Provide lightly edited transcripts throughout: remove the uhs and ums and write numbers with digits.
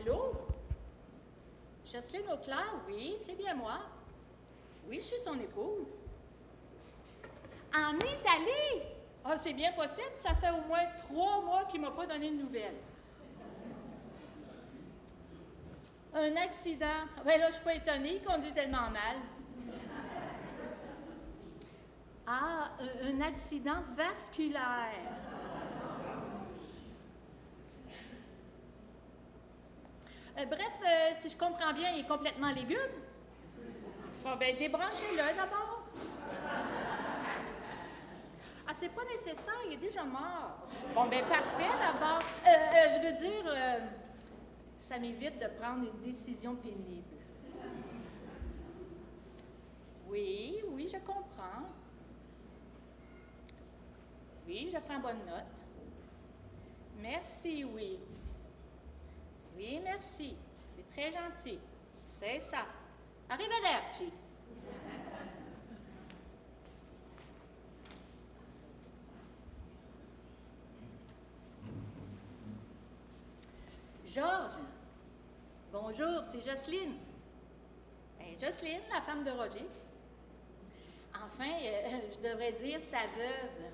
Allô? Jocelyne Auclair, oui, c'est bien moi. Oui, je suis son épouse. En Italie? Ah, c'est bien possible, ça fait au moins 3 mois qu'il ne m'a pas donné de nouvelles. Un accident. Ben là, je ne suis pas étonnée, il conduit tellement mal. Ah, un accident vasculaire. Bref, si je comprends bien, il est complètement légume. Bon, ben, débranchez-le d'abord. Ah, c'est pas nécessaire, il est déjà mort. Bon, ben, parfait d'abord. Je veux dire, ça m'évite de prendre une décision pénible. Oui, je comprends. Oui, je prends bonne note. Merci, oui. Oui, merci. C'est très gentil. C'est ça. Arrivederci. Georges. Bonjour, c'est Jocelyne. Ben, Jocelyne, la femme de Roger. Enfin, je devrais dire sa veuve.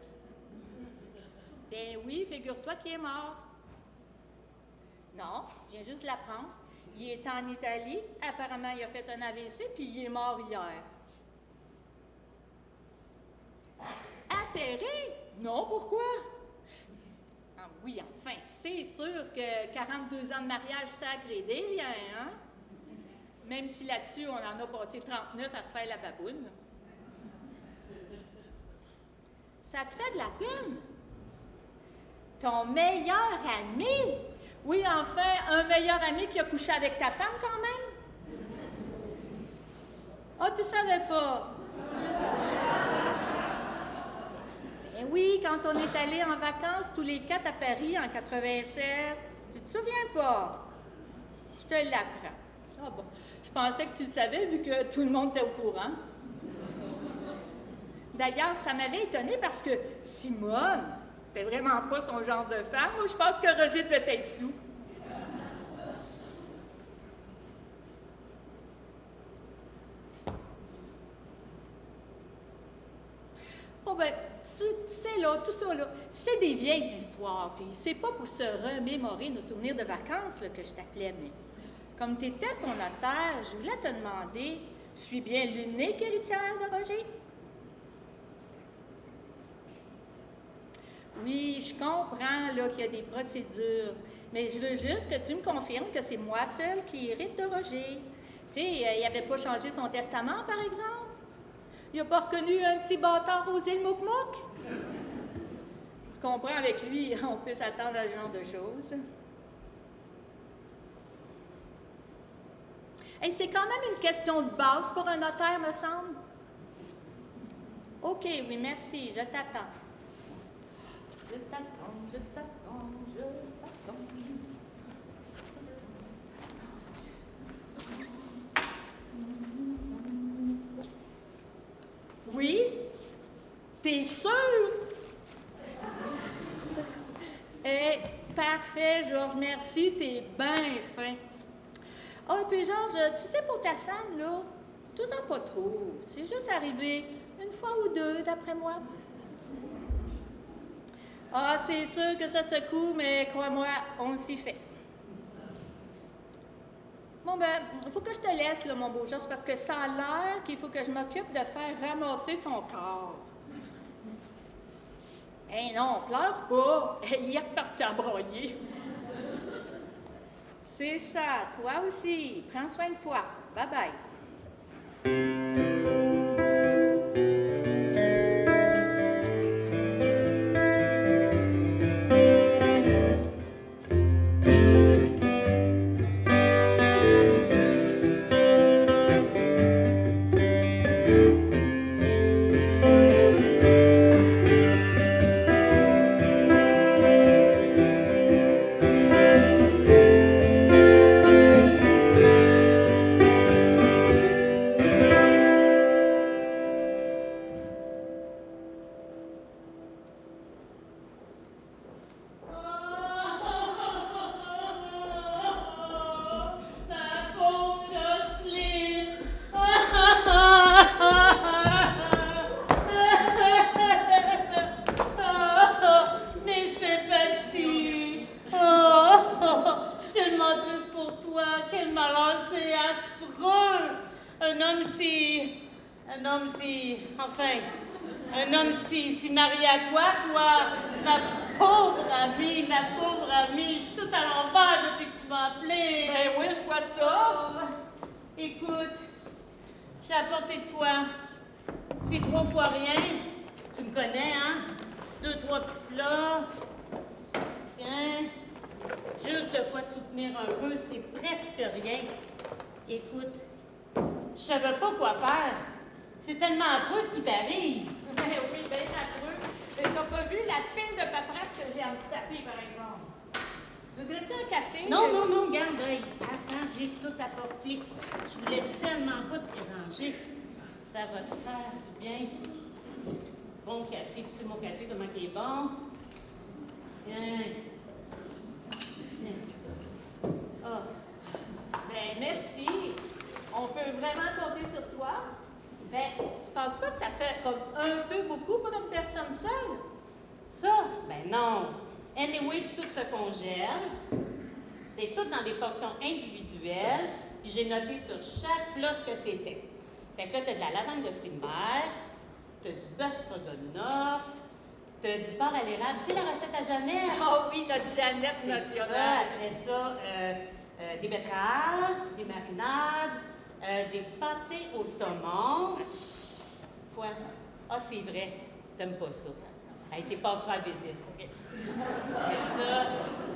Ben oui, figure-toi qu'il est mort. Non, je viens juste de l'apprendre. Il est en Italie, apparemment il a fait un AVC, puis il est mort hier. Atterré? Non, pourquoi? Ah oui, enfin, c'est sûr que 42 ans de mariage sacré des liens, hein? Même si là-dessus, on en a passé 39 à se faire la baboune. Ça te fait de la peine? Ton meilleur ami? Oui, enfin, un meilleur ami qui a couché avec ta femme quand même? Ah, tu savais pas? Ben oui, quand on est allé en vacances tous les 4 à Paris en 87, tu te souviens pas? Je te l'apprends. Ah bon, je pensais que tu le savais vu que tout le monde était au courant. D'ailleurs, ça m'avait étonnée parce que Simone, c'était vraiment pas son genre de femme. Moi, je pense que Roger devait être sous. Oh ben, tu sais là, tout ça là, c'est des vieilles histoires, puis c'est pas pour se remémorer nos souvenirs de vacances là, que je t'appelais, mais comme tu étais son notaire, je voulais te demander, je suis bien l'unique héritière de Roger? Oui, je comprends là, qu'il y a des procédures, mais je veux juste que tu me confirmes que c'est moi seule qui hérite de Roger. Tu sais, il n'avait pas changé son testament, par exemple? Il n'a pas reconnu un petit bâtard aux îles Mouk-Mouk? Tu comprends, avec lui, on peut s'attendre à ce genre de choses. Hey, c'est quand même une question de base pour un notaire, me semble. OK, oui, merci, je t'attends. Je t'attends, je t'attends, je t'attends. Oui? T'es sûr? Parfait, Georges, merci, t'es bien fin. Ah, et puis Georges, tu sais, pour ta femme, là, tout-en pas trop. C'est juste arrivé une fois ou deux, d'après moi. Ah, c'est sûr que ça secoue, mais crois-moi, on s'y fait. Bon, ben, il faut que je te laisse, là, mon beau Georges, parce que ça a l'air qu'il faut que je m'occupe de faire ramasser son corps. Eh non, pleure pas. Il est reparti à broyer. C'est ça, toi aussi. Prends soin de toi. Bye-bye. un homme si marié à toi, ma pauvre amie, je suis toute à l'envers depuis que tu m'as appelée. Ben oui, je vois ça. Oh, écoute, j'ai apporté de quoi? C'est 3 fois rien. Tu me connais, hein? 2, 3 petits plats. Tiens, juste de quoi te soutenir un peu, c'est presque rien. Écoute, je savais pas quoi faire. C'est tellement affreux ce qui t'arrive. Ben oui, bien affreux. Mais t'as pas vu la pile de paperasse que j'ai à me taper, par exemple? Voudrais-tu un café? Non, garde, hey, attends, j'ai tout apporté. Je voulais tellement pas te déranger. Ça va te faire du bien. Bon café, tu sais mon café, comment il est bon? Tiens. Oh. Ben merci. On peut vraiment compter sur toi. Ben, tu penses pas que ça fait comme un peu beaucoup pour une personne seule? Ça? Ben non. Anyway, tout se congèle. C'est tout dans des portions individuelles. Puis j'ai noté sur chaque plat ce que c'était. Fait que là, t'as de la lasagne de fruits de mer, t'as du bœuf stroganoff, t'as du porc à l'érable. Tu sais la recette à Jeannette? Oh oui, notre Jeannette nationale. Après ça, des betteraves, des marinades, des pâtés au saumon. Quoi? Ah, c'est vrai, t'aimes pas ça. Hey, t'es passe faire visite. Okay. Après ça,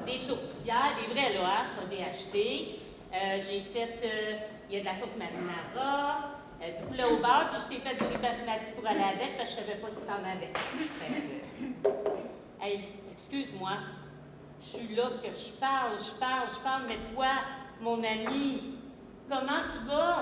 des tourtières, des vrais là, hein, faut les acheter. J'ai fait, il y a de la sauce marinara, du poulet au beurre, puis je t'ai fait du riz basmati pour aller avec, parce que je savais pas si t'en avais. Hey, excuse-moi, je suis là que je parle, mais toi, mon ami, comment tu vas?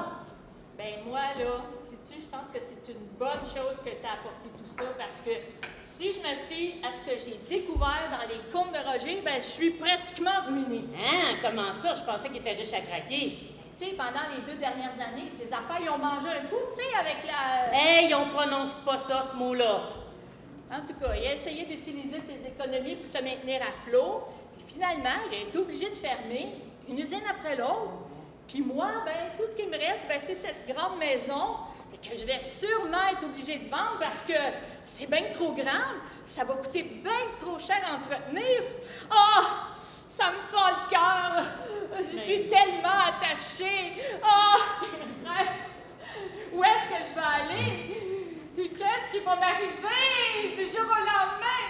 Ben moi, là, sais-tu, je pense que c'est une bonne chose que tu as apporté tout ça, parce que si je me fie à ce que j'ai découvert dans les contes de Roger, ben je suis pratiquement ruinée. Hein? Comment ça? Je pensais qu'il était riche à craquer. Tu sais, pendant les 2 dernières années, ces affaires, ils ont mangé un coup, tu sais, avec la... Hey, on prononce pas ça, ce mot-là. En tout cas, il a essayé d'utiliser ses économies pour se maintenir à flot. Puis finalement, il a été obligé de fermer une usine après l'autre. Puis moi, ben tout ce qui me reste, ben c'est cette grande maison que je vais sûrement être obligée de vendre parce que c'est bien trop grand. Ça va coûter bien trop cher à entretenir. Ah! Oh, ça me fend le cœur. Je suis tellement attachée. Ah! Oh, où est-ce que je vais aller? Qu'est-ce qui va m'arriver du jour au lendemain?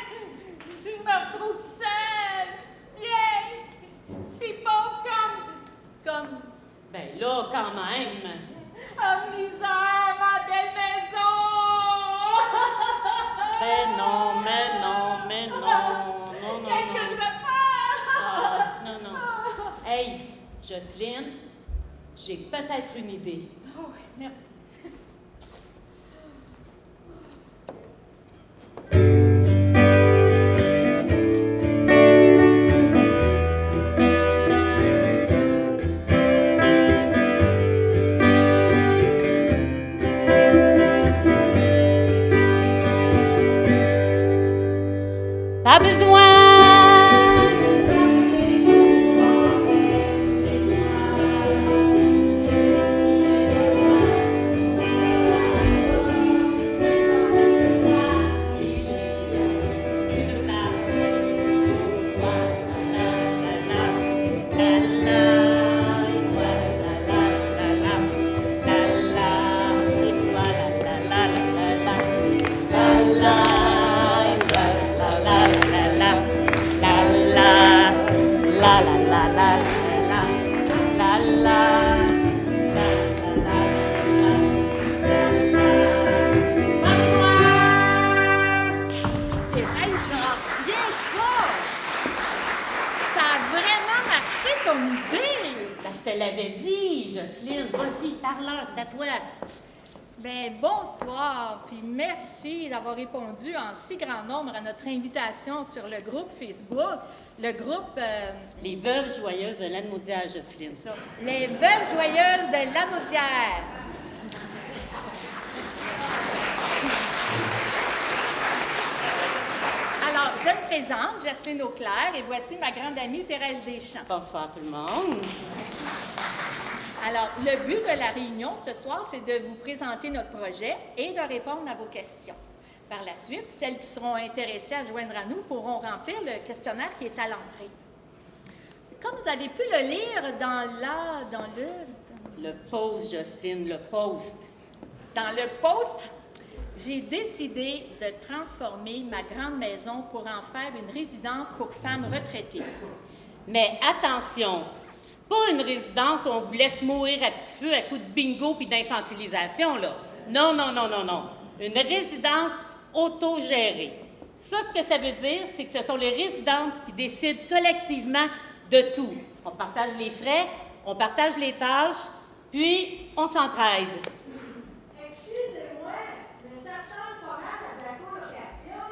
Je me retrouve seule, vieille, puis pauvre comme... Ben là, quand même. Oh, misère, ma belle maison! Ben non, non. Qu'est-ce que je vais faire? Non. Hey, Jocelyne, j'ai peut-être une idée. Oh, merci. Pas besoin. Je te l'avais dit, Jocelyne. Vas-y, parle-leur, c'est à toi. Ben bonsoir, puis merci d'avoir répondu en si grand nombre à notre invitation sur le groupe Facebook. Le groupe... Les Veuves Joyeuses de Lanaudière, Jocelyne. C'est ça. Les Veuves Joyeuses de Lanaudière. Alors, je me présente, Jocelyne Auclair, et voici ma grande amie Thérèse Deschamps. Bonsoir tout le monde. Alors, le but de la réunion ce soir, c'est de vous présenter notre projet et de répondre à vos questions. Par la suite, celles qui seront intéressées à joindre à nous pourront remplir le questionnaire qui est à l'entrée. Comme vous avez pu le lire dans le... Le post, Justine, le post. Dans le post, j'ai décidé de transformer ma grande maison pour en faire une résidence pour femmes retraitées. Mais attention, pas une résidence où on vous laisse mourir à petit feu à coups de bingo puis d'infantilisation, là. Non, non, non, non, non. Une résidence autogérée. Ça, ce que ça veut dire, c'est que ce sont les résidentes qui décident collectivement de tout. On partage les frais, on partage les tâches, puis on s'entraide. Excusez-moi, mais ça ressemble pas mal à la colocation.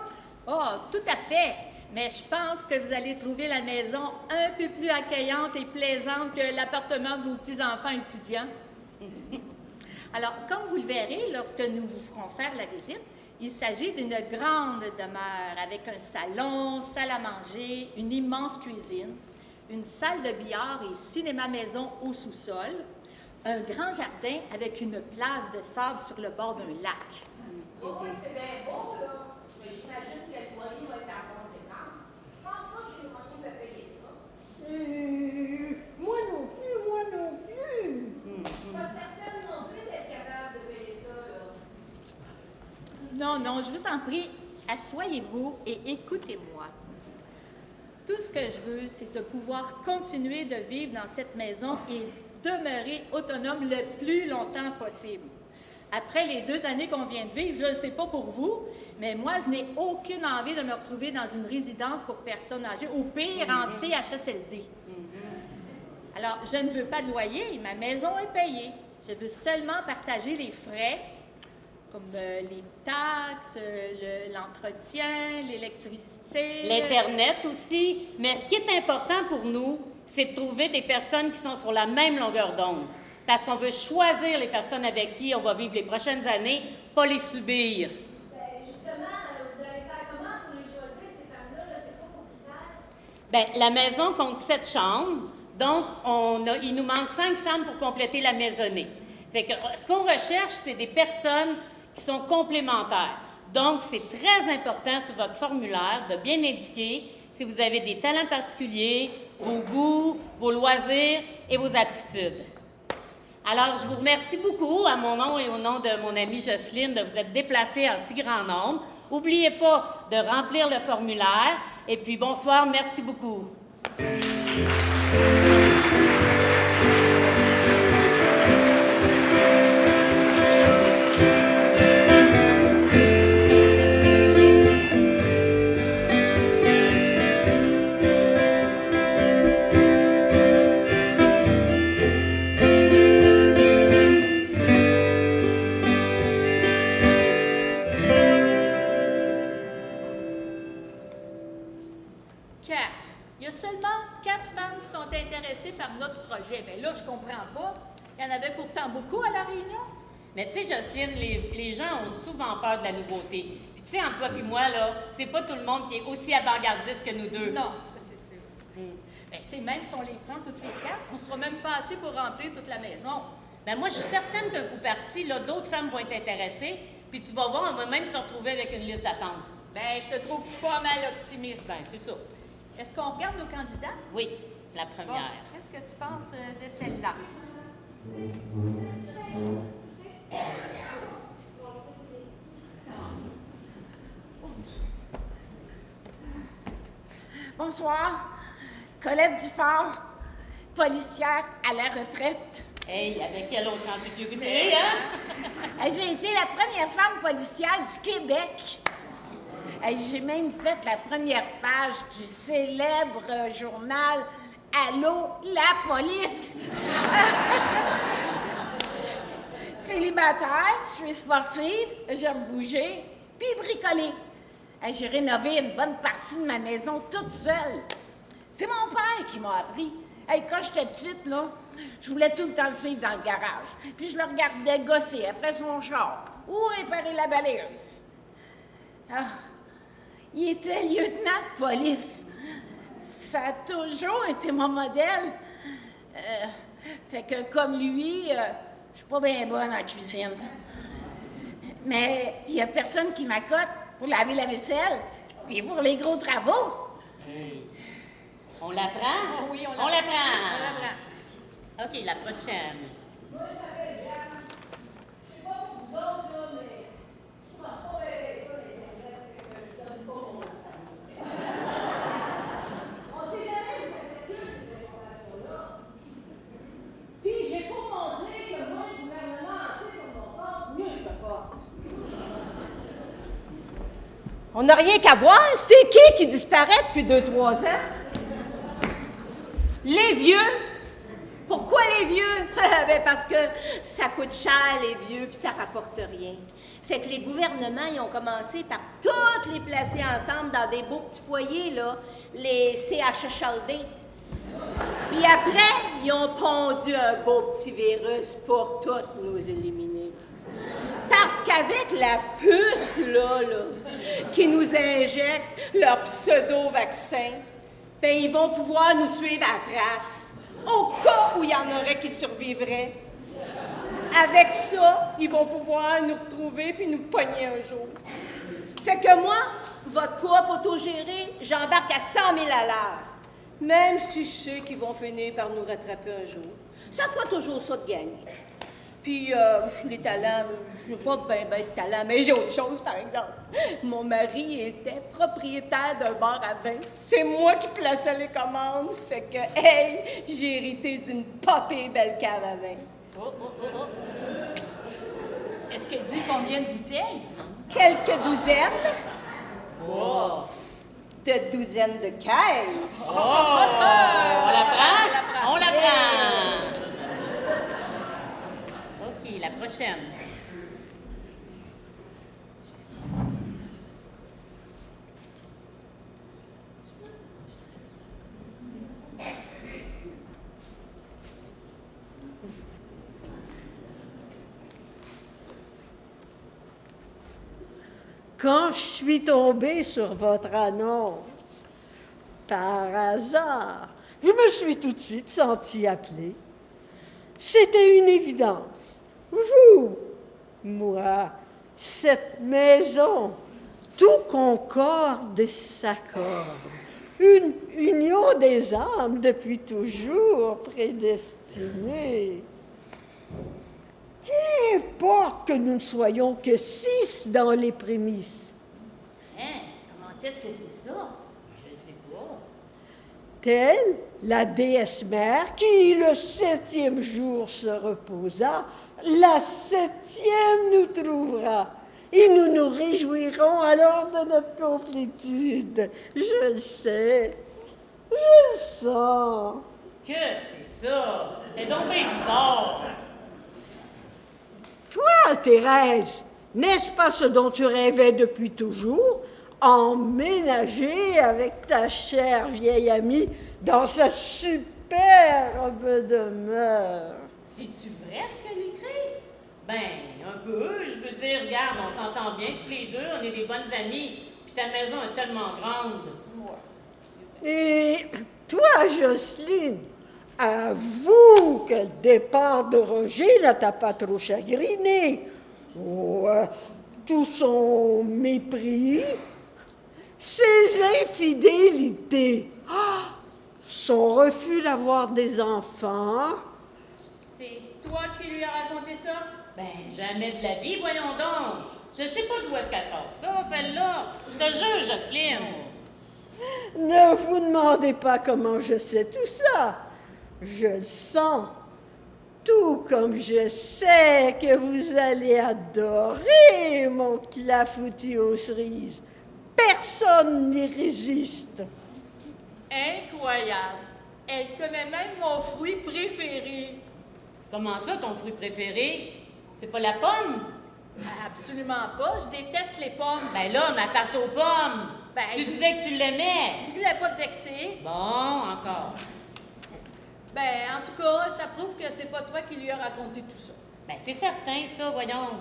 Oh, tout à fait! Mais je pense que vous allez trouver la maison un peu plus accueillante et plaisante que l'appartement de vos petits-enfants étudiants. Alors, comme vous le verrez lorsque nous vous ferons faire la visite, il s'agit d'une grande demeure avec un salon, salle à manger, une immense cuisine, une salle de billard et cinéma-maison au sous-sol, un grand jardin avec une plage de sable sur le bord d'un lac. Oui, c'est bien beau, là. Mais j'imagine que le loyer va être en conséquence. Je pense pas que j'ai le moyen de payer ça. Moi non plus. Je suis pas certaine non plus d'être capable de payer ça, là. Non, non, je vous en prie, asseyez-vous et écoutez-moi. Tout ce que je veux, c'est de pouvoir continuer de vivre dans cette maison et demeurer autonome le plus longtemps possible. Après les 2 années qu'on vient de vivre, je ne sais pas pour vous, mais moi, je n'ai aucune envie de me retrouver dans une résidence pour personnes âgées, ou pire, en CHSLD. Alors, je ne veux pas de loyer, ma maison est payée. Je veux seulement partager les frais, comme les taxes, l'entretien, l'électricité. L'Internet aussi. Mais ce qui est important pour nous, c'est de trouver des personnes qui sont sur la même longueur d'onde. Parce qu'on veut choisir les personnes avec qui on va vivre les prochaines années, pas les subir. Justement, vous allez faire comment pour les choisir, ces femmes-là? Là, c'est quoi vos critères? Bien, la maison compte 7 chambres, donc il nous manque 5 femmes pour compléter la maisonnée. Fait que ce qu'on recherche, c'est des personnes qui sont complémentaires. Donc, c'est très important sur votre formulaire de bien indiquer si vous avez des talents particuliers, vos goûts, vos loisirs et vos aptitudes. Alors, je vous remercie beaucoup, à mon nom et au nom de mon amie Jocelyne, de vous être déplacée en si grand nombre. N'oubliez pas de remplir le formulaire. Et puis, bonsoir, merci beaucoup. Il y a seulement 4 femmes qui sont intéressées par notre projet. Mais là, je comprends pas. Il y en avait pourtant beaucoup à la réunion. Mais tu sais, Jocelyne, les gens ont souvent peur de la nouveauté. Puis tu sais, entre toi et moi, là, c'est pas tout le monde qui est aussi avant-gardiste que nous deux. Non, ça c'est sûr. Ben, tu sais, même si on les prend toutes les 4, on sera même pas assez pour remplir toute la maison. Ben moi, je suis certaine qu'un coup parti, là, d'autres femmes vont être intéressées. Puis tu vas voir, on va même se retrouver avec une liste d'attente. Ben, je te trouve pas mal optimiste. Ben, c'est ça. Est-ce qu'on regarde nos candidats? Oui, la Bon, première. qu'est-ce que tu penses de celle-là? Bonsoir. Colette Dufort, policière à la retraite. Hey, avec quelle autre en sécurité, hein? J'ai été la première femme policière du Québec. J'ai même fait la première page du célèbre journal Allô, la police! Célibataire, je suis sportive, j'aime bouger, puis bricoler. J'ai rénové une bonne partie de ma maison toute seule. C'est mon père qui m'a appris. Quand j'étais petite, là, je voulais tout le temps le suivre dans le garage. Puis je le regardais gosser après son char ou réparer la balayeuse. Ah, il était lieutenant de police. Ça a toujours été mon modèle. Fait que comme lui, je suis pas bien bonne en cuisine. Mais il y a personne qui m'accote pour laver la vaisselle, puis pour les gros travaux. Hey. On la prend? Oui, on On la la prend. prend. OK, la prochaine. Puis j'ai pas demandé que moi, le gouvernement a assez sur mon compte, mieux je peux pas. On n'a rien qu'à voir. C'est qui disparaît depuis 2-3 ans? Les vieux. Pourquoi les vieux? Ben parce que ça coûte cher, les vieux, puis ça rapporte rien. Fait que les gouvernements, ils ont commencé par toutes les placer ensemble dans des beaux petits foyers, là, les CHSLD. Puis après, ils ont pondu un beau petit virus pour toutes nous éliminer. Parce qu'avec la puce, là, qui nous injecte leur pseudo-vaccin, ben ils vont pouvoir nous suivre à la trace, au cas où il y en aurait qui survivraient. Avec ça, ils vont pouvoir nous retrouver puis nous pogner un jour. Fait que moi, votre coop autogéré, j'embarque à 100 000 à l'heure. Même si je sais qu'ils vont finir par nous rattraper un jour. Ça fera toujours ça de gagner. Puis, les talents, je n'ai pas ben de talent, mais j'ai autre chose, par exemple. Mon mari était propriétaire d'un bar à vin. C'est moi qui plaçais les commandes. Fait que, hey, j'ai hérité d'une popée belle cave à vin. Oh. Est-ce qu'elle dit combien de bouteilles? Quelques douzaines. Oh! De douzaines de caisses. Oh! On la prend? On la prend. OK, la prochaine. Quand je suis tombée sur votre annonce, par hasard, je me suis tout de suite sentie appelée. C'était une évidence. Vous, moi, cette maison, tout concorde et s'accorde. Une union des âmes depuis toujours prédestinée. Qu'importe que nous ne soyons que 6 dans les prémices. Hein? Comment est-ce que c'est ça? Je sais pas. Telle la déesse mère qui, le 7e jour, se reposa, la 7e nous trouvera. Et nous nous réjouirons alors de notre complétude. Je le sais, je le sens. Que c'est ça? Elle est donc bien bizarre. Toi, Thérèse, n'est-ce pas ce dont tu rêvais depuis toujours? Emménager avec ta chère vieille amie dans sa superbe demeure. C'est-tu vrai ce qu'elle écrit? Ben, un peu. Je veux dire, regarde, on s'entend bien tous les deux, on est des bonnes amies. Puis ta maison est tellement grande. Et toi, Jocelyne, avoue que le départ de Roger ne t'a pas trop chagriné. Oh, tout son mépris, ses infidélités, son refus d'avoir des enfants. C'est toi qui lui as raconté ça? Ben, jamais de la vie, voyons donc. Je sais pas d'où est-ce qu'elle sort ça, celle-là. Je te jure, Jocelyne. Ne vous demandez pas comment je sais tout ça. Je le sens. Tout comme je sais que vous allez adorer mon clafoutis aux cerises. Personne n'y résiste. Incroyable! Elle connaît même mon fruit préféré. Comment ça, ton fruit préféré? C'est pas la pomme? Absolument pas, je déteste les pommes. Ben là, ma tarte aux pommes. Ben, Tu je- disais que tu l'aimais. Je voulais pas te vexer. Bon, encore. Ben, en tout cas, ça prouve que c'est pas toi qui lui as raconté tout ça. Ben, c'est certain, ça, voyons.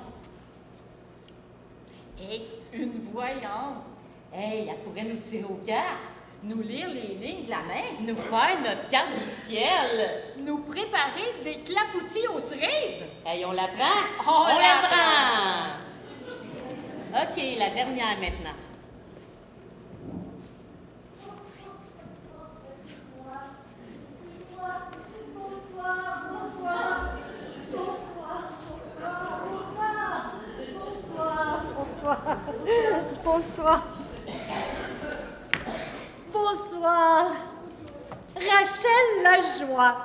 Hé, une voyante. Hey, elle pourrait nous tirer aux cartes. nous lire les lignes de la main, Nous faire notre carte du ciel. nous préparer des clafoutis aux cerises. Hey, on la prend? On la la prend! OK, la dernière maintenant. Bonsoir. Bonsoir. Rachel Lajoie.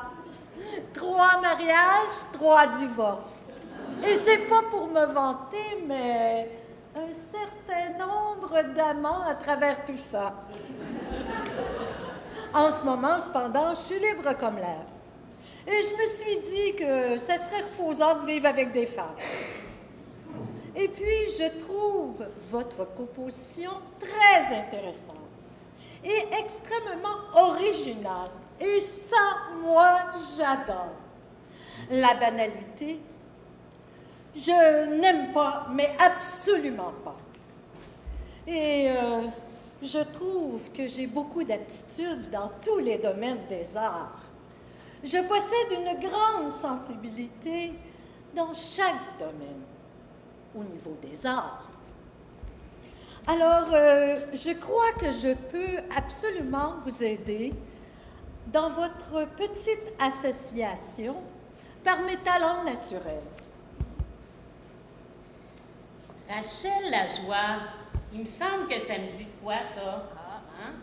3 mariages, 3 divorces. Et c'est pas pour me vanter, mais un certain nombre d'amants à travers tout ça. En ce moment, cependant, je suis libre comme l'air. Et je me suis dit que ça serait reposant de vivre avec des femmes. Et puis, je trouve votre proposition très intéressante et extrêmement originale. Et ça, moi, j'adore. La banalité, je n'aime pas, mais absolument pas. Et je trouve que j'ai beaucoup d'aptitudes dans tous les domaines des arts. Je possède une grande sensibilité dans chaque domaine au niveau des arts. Alors, je crois que je peux absolument vous aider dans votre petite association par mes talents naturels. Rachel Lajoie, il me semble que ça me dit de quoi, ça? Hein?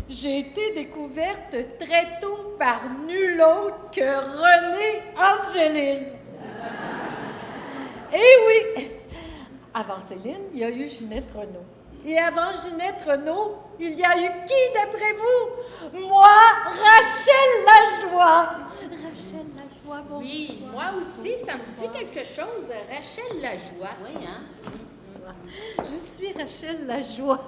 J'ai été découverte très tôt par nul autre que René Angeline. Eh oui! Avant Céline, il y a eu Ginette Renaud. Et avant Ginette Renaud, il y a eu qui d'après vous? Moi, Rachel Lajoie. Rachel Lajoie, bonsoir. Oui, moi aussi, ça me dit quelque chose. Rachel Lajoie. Oui, hein? Je suis Rachel Lajoie.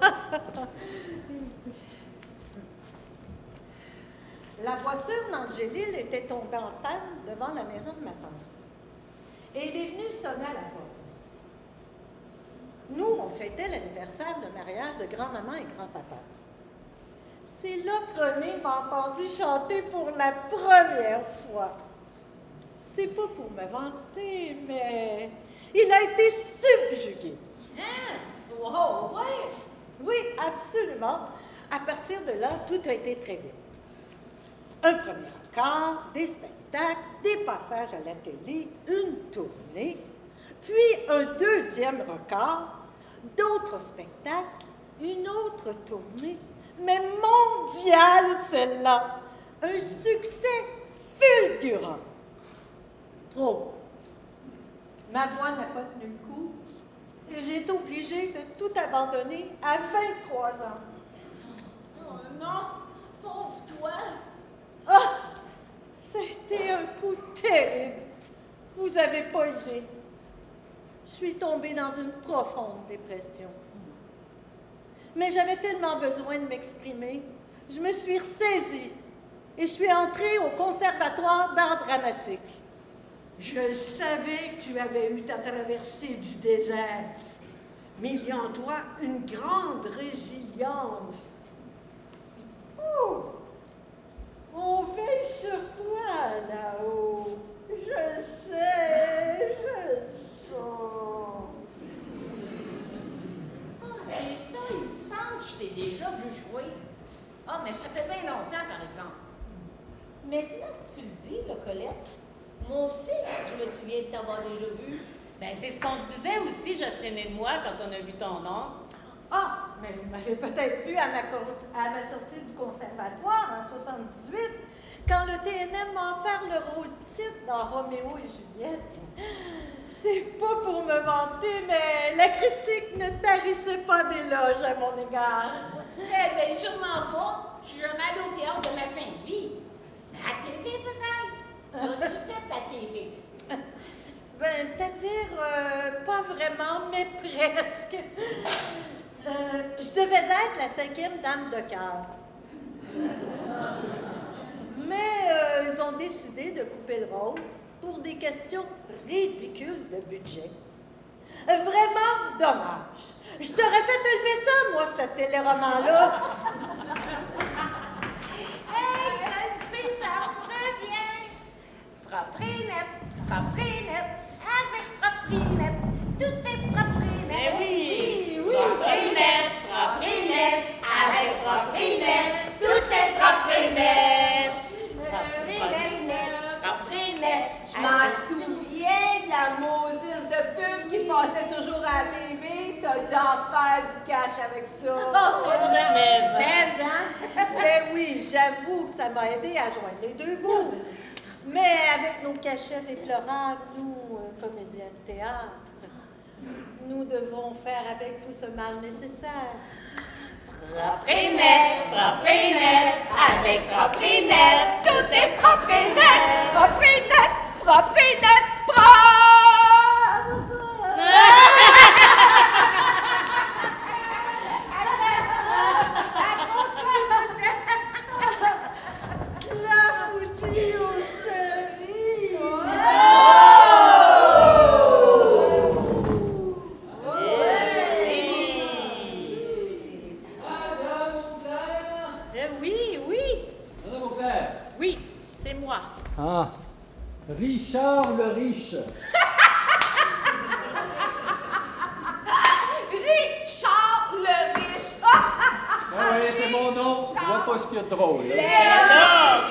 La voiture d'Angélil était tombée en panne devant la maison de ma tante. Et elle est venue sonner à la porte. Nous, on fêtait l'anniversaire de mariage de grand-maman et grand-papa. C'est là que René m'a entendu chanter pour la première fois. C'est pas pour me vanter, mais il a été subjugué. Wow, ouais! Oui, absolument. À partir de là, tout a été très vite. Un premier encart, des spectacles, des passages à la télé, une tournée, puis un deuxième record, d'autres spectacles, une autre tournée, mais mondiale celle-là. Un succès fulgurant. Trop. Ma voix n'a pas tenu le coup et j'ai été obligée de tout abandonner à 23 ans. Oh non, pauvre toi! Ah! C'était un coup terrible. Vous n'avez pas idée. Je suis tombée dans une profonde dépression. Mais j'avais tellement besoin de m'exprimer. Je me suis ressaisie et je suis entrée au Conservatoire d'art dramatique. Je savais que tu avais eu ta traversée du désert, mais il y a en toi une grande résilience. Oh! On veille sur toi là-haut. Je sais, je sens. Ah, c'est ça, il me semble que je t'ai déjà vu jouer. Ah, mais ça fait bien longtemps, par exemple. Maintenant que tu le dis, là, Colette, moi aussi, je me souviens de t'avoir déjà vu. Ben, c'est ce qu'on se disait aussi, je serais née de moi, quand on a vu ton nom. Ah, mais vous m'avez peut-être vu à ma sortie du conservatoire en 78, quand le TNM m'a offert le rôle titre dans Roméo et Juliette. C'est pas pour me vanter, mais la critique ne tarissait pas d'éloges à mon égard. Eh bien, sûrement pas. Je suis jamais allée au théâtre de ma sainte vie. Mais à la TV, peut-être. As-tu fait ta TV? Ben, c'est-à-dire, pas vraiment, mais presque. Je devais être la 5e dame de cœur. Mais ils ont décidé de couper le rôle pour des questions ridicules de budget. Vraiment dommage. Je t'aurais fait élever ça, moi, ce téléroman-là. Proprinette, avec proprinette, tout est proprinette. Eh oui! Proprinette, proprinette, avec proprinette, tout est proprinette. Proprinette, proprinette. Je m'en souviens de la Moses de pub qui passait toujours à la TV. T'as dû en faire du cash avec ça. Mais, hein? Ben oui, j'avoue que ça m'a aidé à joindre les deux bouts. Mais avec nos cachettes déplorables, nous, comédiens de théâtre, nous devons faire avec tout ce mal nécessaire. Proprinette, proprinette, avec proprinette, tout est proprinette. Proprinette, proprinette, Clafoutis au chéri. Oui, oui, Madame Auclair. oui, c'est moi. Ah, Richard le Riche. Richard le riche. Ah oui, c'est mon nom. Je vois pas ce qu'il y a de drôle. Là.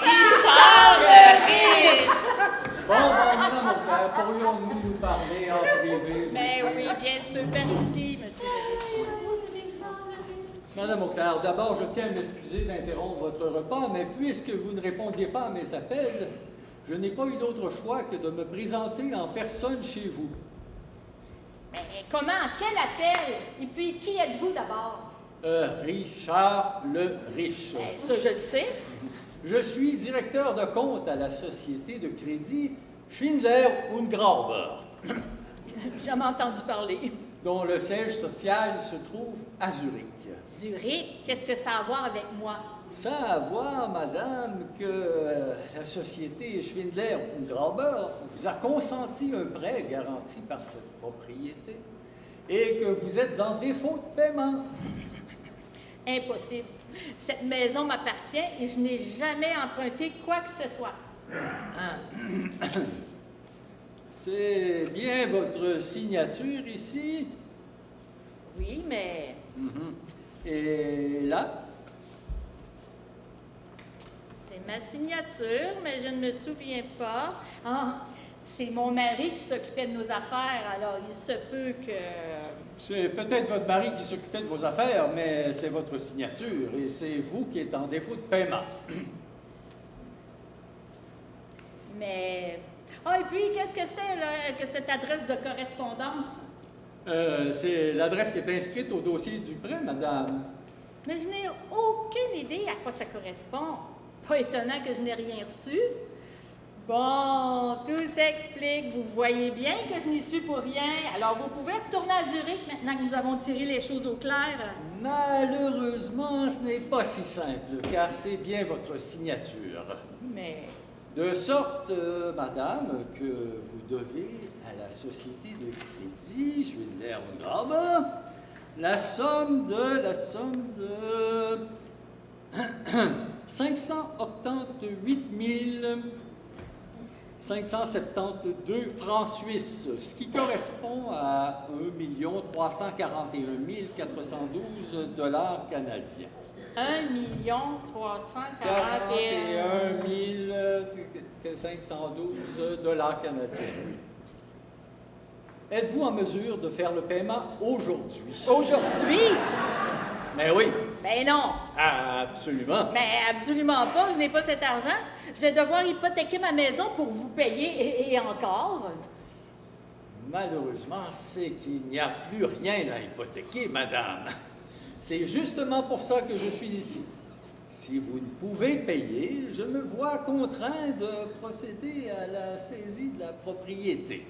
Richard le riche. Bon, Madame Auclair, pourrions-nous nous parler en privé? Mais oui, bien sûr, par ici, monsieur. Madame Auclair, d'abord, je tiens à m'excuser d'interrompre votre repas, mais puisque vous ne répondiez pas à mes appels, je n'ai pas eu d'autre choix que de me présenter en personne chez vous. Mais comment? Quel appel? Et puis, qui êtes-vous d'abord? Richard le Riche. Ben, ça, je le sais. Je suis directeur de compte à la société de crédit Schwindler und Grauber, J'ai jamais entendu parler. dont le siège social se trouve à Zurich. Zurich, qu'est-ce que ça a à voir avec moi? Ça a à voir, madame, que la société Schwindler und Grauber vous a consenti un prêt garanti par cette propriété et que vous êtes en défaut de paiement. Impossible. Cette maison m'appartient et je n'ai jamais emprunté quoi que ce soit. C'est bien votre signature ici? Oui, mais Et là? c'est ma signature, mais je ne me souviens pas. Ah, c'est mon mari qui s'occupait de nos affaires, alors il se peut que... C'est peut-être votre mari qui s'occupait de vos affaires, mais c'est votre signature et c'est vous qui êtes en défaut de paiement. Mais... Ah, et puis, qu'est-ce que c'est, là, que cette adresse de correspondance? C'est l'adresse qui est inscrite au dossier du prêt, madame. Mais je n'ai aucune idée à quoi ça correspond. Pas étonnant que je n'ai rien reçu. Bon, tout s'explique. Vous voyez bien que je n'y suis pour rien. Alors, vous pouvez retourner à Zurich maintenant que nous avons tiré les choses au clair. Malheureusement, ce n'est pas si simple, car c'est bien votre signature. Mais... De sorte, madame, que vous devez à la société de crédit Schwindler und Grauber la somme de 588 572 francs suisses, ce qui correspond à 1 341 412 $ canadiens. 1 341 512 $ canadiens. Êtes-vous en mesure de faire le paiement aujourd'hui? Aujourd'hui? Mais oui, Ben non. absolument. Mais absolument pas. Je n'ai pas cet argent. Je vais devoir hypothéquer ma maison pour vous payer et encore. Malheureusement, c'est qu'il n'y a plus rien à hypothéquer, madame. C'est justement pour ça que je suis ici. Si vous ne pouvez payer, je me vois contraint de procéder à la saisie de la propriété.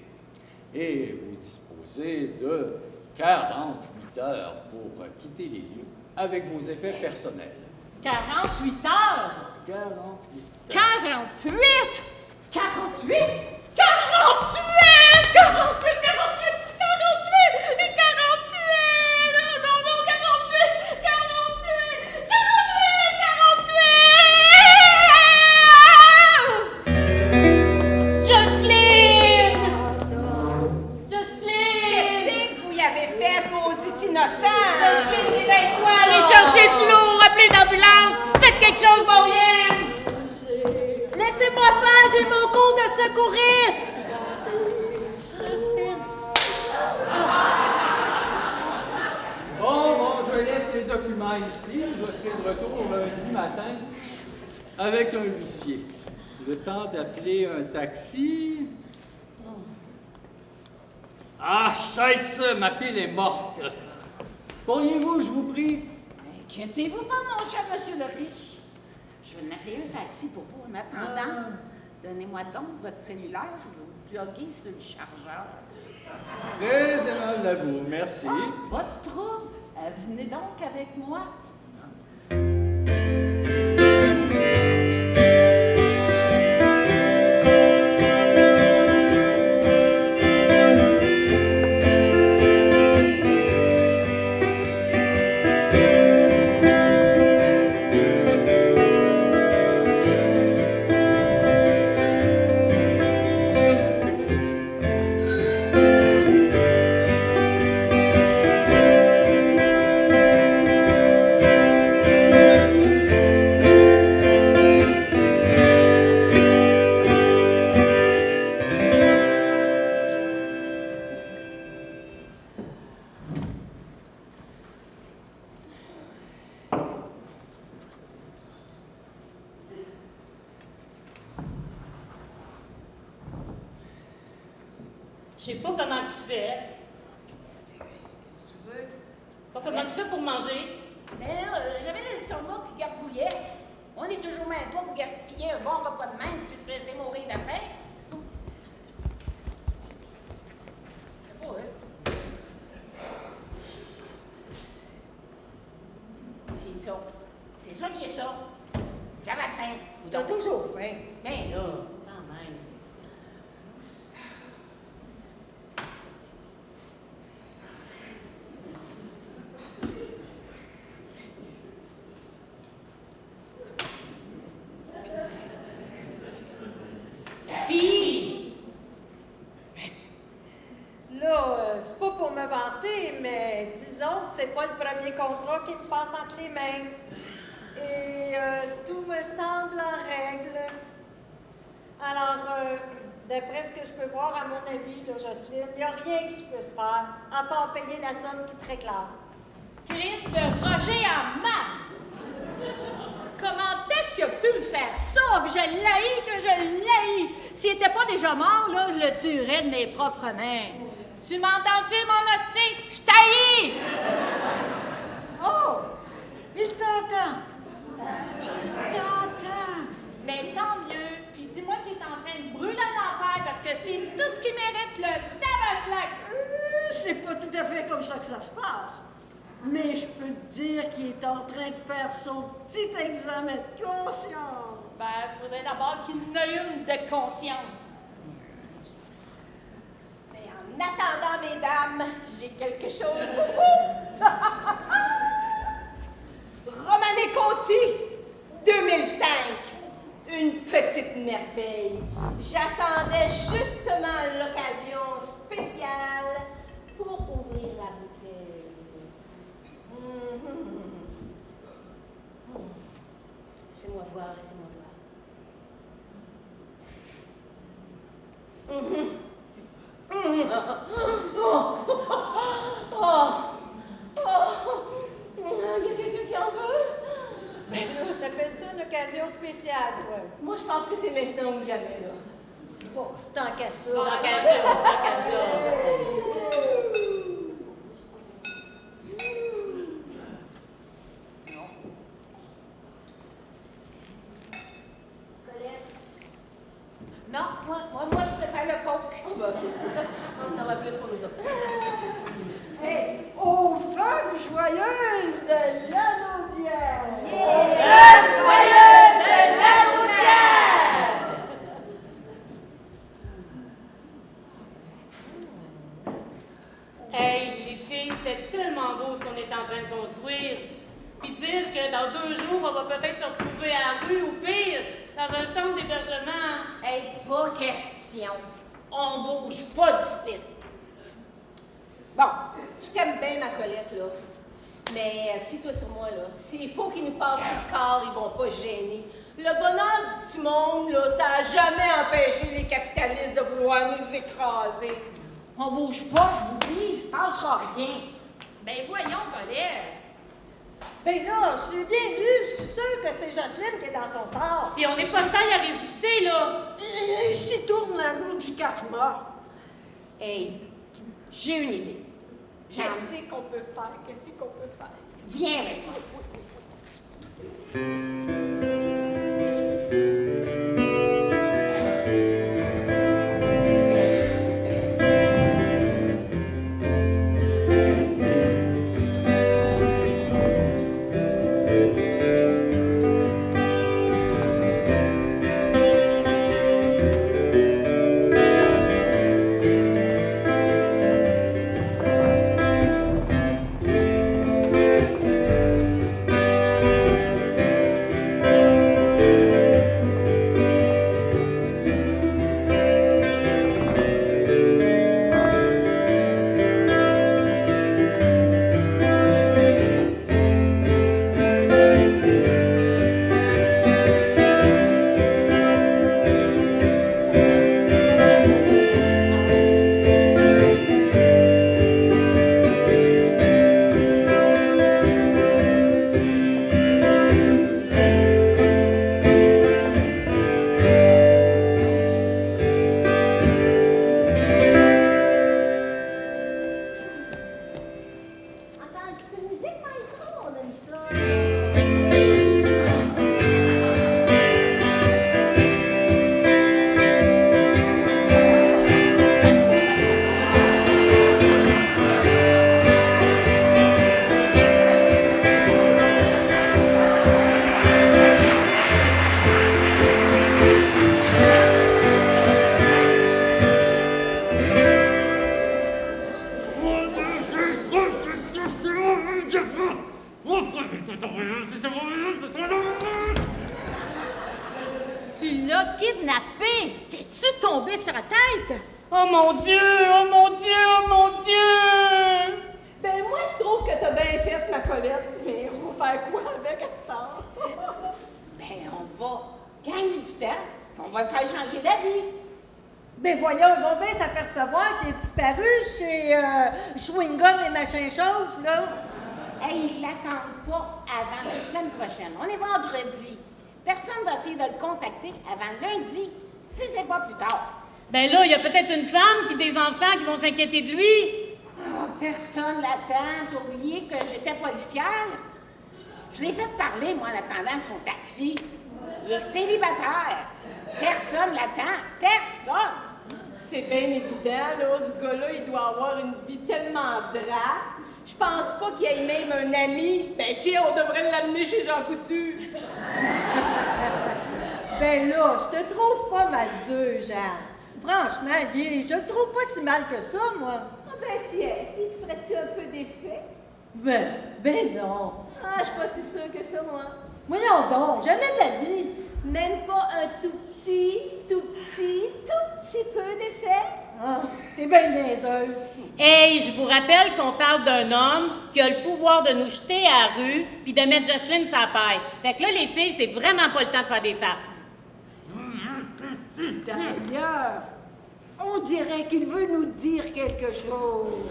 Et vous disposez de 48 heures pour quitter les lieux avec vos effets personnels. 48 heures! 48 48! 48! 48! 48! 48! 48! Et 48! Non, non, non, 48! 48! 48! 48! Je flippe. quelque chose, Maurienne! Laissez-moi faire, j'ai mon cours de secouriste! Bon, je laisse les documents ici. Je serai de retour lundi matin avec un huissier. Le temps d'appeler un taxi. Ah, scheiße, ma pile est morte. Pourriez-vous, je vous prie? Inquiétez-vous pas, mon cher monsieur le riche. Je vais appeler un taxi pour vous en attendant. Donnez-moi donc votre cellulaire, je vais vous plugger sur le chargeur. Très aimable à vous, merci. Pas de trouble. Venez donc avec moi. Je sais pas comment tu fais. Qu'est-ce que tu veux? Pas comment tu fais pour manger. Mais là, j'avais l'estomac qui garbouillait. On est toujours même pas pour gaspiller un bon repas de même puis se laisser mourir de faim. C'est pas, hein? C'est ça. C'est ça qui est ça. J'avais faim. T'as toujours faim. Mais Là, quand même. Puis, Là, c'est pas pour me vanter, mais disons que c'est pas le premier contrat qui me passe entre les mains. Et tout me semble en règle. Alors, d'après ce que je peux voir, à mon avis, là, Jocelyne, il n'y a rien qui puisse se faire, à part payer la somme qui te réclame. Christ de Roger en main! Comment est-ce qu'il a pu me faire ça? Que je l'haïs! S'il n'était pas déjà mort, là, je le tuerais de mes propres mains. Tu m'entends-tu, mon hostie? Je t'haïs! Oh! Il t'entend! Il t'entend! Mais tant mieux. Puis dis-moi qu'il est en train de brûler en enfer parce que c'est tout ce qui mérite le tabaslac. C'est pas tout à fait comme ça que ça se passe. Mais je peux te dire qu'il est en train de faire son petit examen de conscience. Ben, il faudrait d'abord qu'il n'ait une de conscience. Mais en attendant, mesdames, j'ai quelque chose pour vous. Romané Conti, 2005. Une petite merveille. J'attendais justement l'occasion spéciale pour ouvrir la bouteille. Laissez-moi voir, laissez-moi voir. Il y a quelqu'un qui en veut? T'appelles ça une occasion spéciale, toi? Moi, je pense que c'est maintenant ou jamais, là. Bon, tant qu'à ça. tant qu'à ça, tant qu'à ça. Non, moi, je préfère le coke. On en va plus pour nous autres. Hey, aux veuves joyeuses de l'Anaudière! Joyeuse de la Loudière! Hey, les filles, c'était tellement beau ce qu'on est en train de construire. Puis dire que dans 2 jours, on va peut-être se retrouver à la rue ou pire, dans un centre d'hébergement. Hey, pas question. On bouge pas d'ici. Bon, je t'aime bien, ma Colette, là. Mais fie-toi sur moi, là. S'il faut qu'ils nous passent sur le corps, ils vont pas se gêner. Le bonheur du petit monde, là, ça a jamais empêché les capitalistes de vouloir nous écraser. On bouge pas, je vous dis, il se passera rien. Ben voyons, Colette. Ben là, j'ai bien lu, je suis sûre que c'est Jocelyne qui est dans son corps. Puis on n'est pas de taille à résister, là. Ici tourne la roue du karma. Hey, j'ai une idée. Qu'est-ce qu'on peut faire? Qu'est-ce qu'on peut faire? Viens avec moi. Tu l'as kidnappé! T'es-tu tombé sur la tête? Oh mon Dieu! Oh mon Dieu! Oh mon Dieu! Ben moi, je trouve que t'as bien fait, ma Colette, mais on va faire quoi avec à cette heure? Ben, on va gagner du temps, on va faire changer d'avis. Ben voyons, ils vont bien s'apercevoir qu'il est disparu chez Chewing-Gum et machin chose, là. Hey, ils l'attendent pas avant la semaine prochaine. On est vendredi. Personne va essayer de le contacter avant lundi, si c'est pas plus tard. Ben là, il y a peut-être une femme puis des enfants qui vont s'inquiéter de lui. Ah, personne l'attend. T'as oublié que j'étais policière? Je l'ai fait parler, moi, en attendant son taxi. Il est célibataire. Personne l'attend. Personne. C'est bien évident, là, ce gars-là, il doit avoir une vie tellement drape. Je pense pas qu'il ait même un ami. Ben tiens, on devrait l'amener chez Jean Coutu. Ben là, je te trouve pas mal dur, Jean. Franchement, je le trouve pas si mal que ça, moi. Ah ben tiens, il te ferait-tu un peu d'effet? Ben non. Ah, je suis pas si sûre que ça, moi. Voyons donc, jamais de la vie. Même pas un tout petit peu d'effet? Ah, t'es bien niaiseuse. Hey, je vous rappelle qu'on parle d'un homme qui a le pouvoir de nous jeter à la rue puis de mettre Jocelyne sa paille. Fait que là, les filles, c'est vraiment pas le temps de faire des farces. D'ailleurs, on dirait qu'il veut nous dire quelque chose.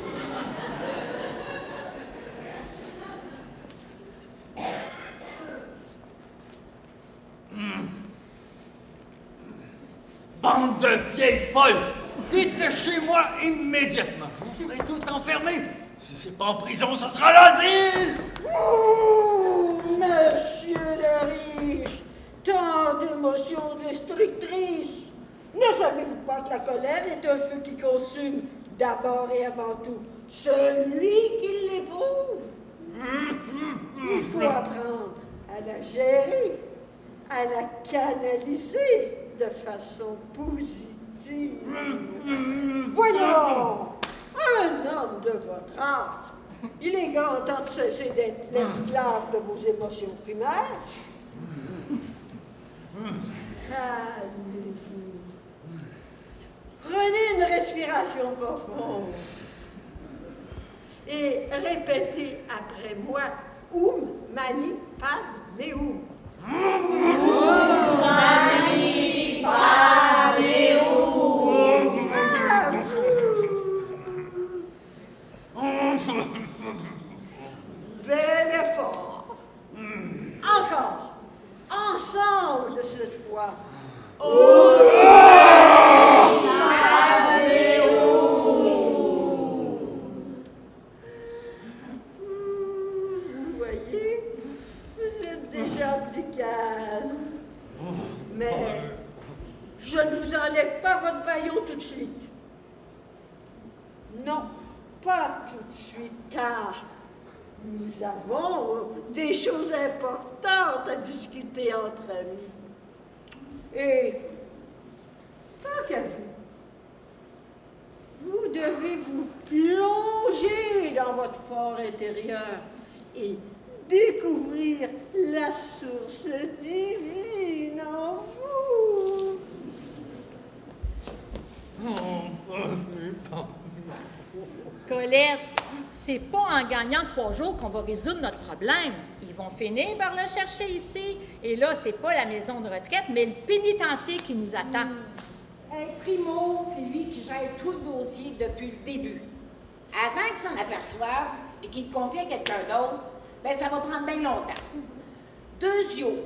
Bande de vieilles folles! Dites chez moi immédiatement. Je vous ferai tout enfermer. Si c'est pas en prison, ce sera l'asile! Oh, monsieur le riche, tant d'émotions destructrices. Ne savez-vous pas que la colère est un feu qui consume d'abord et avant tout celui qui l'éprouve? Il faut apprendre à la gérer, à la canaliser de façon positive. Voyons, un homme de votre âge, il est grand temps de cesser d'être l'esclave de vos émotions primaires. Calmez-vous. Prenez une respiration profonde. et répétez après moi. Oum, mani, pad, meoum. Mani, pad, meoum. Bel effort. Encore. Ensemble cette fois. Vous voyez, vous êtes déjà plus calme. Mais je ne vous enlève pas votre baillon tout de suite. Non, pas tout de suite, car nous avons des choses importantes à discuter entre amis. Et tant qu'à vous devez vous plonger dans votre fort intérieur et découvrir la source divine en vous. Colette, c'est pas en gagnant 3 jours qu'on va résoudre notre problème. Ils vont finir par le chercher ici. Et là, c'est pas la maison de retraite, mais le pénitencier qui nous attend. Primo, c'est lui qui gère tout le dossier depuis le début. Avant qu'il s'en aperçoive et qu'il le confie à quelqu'un d'autre, ben ça va prendre bien longtemps. Deuxièmement,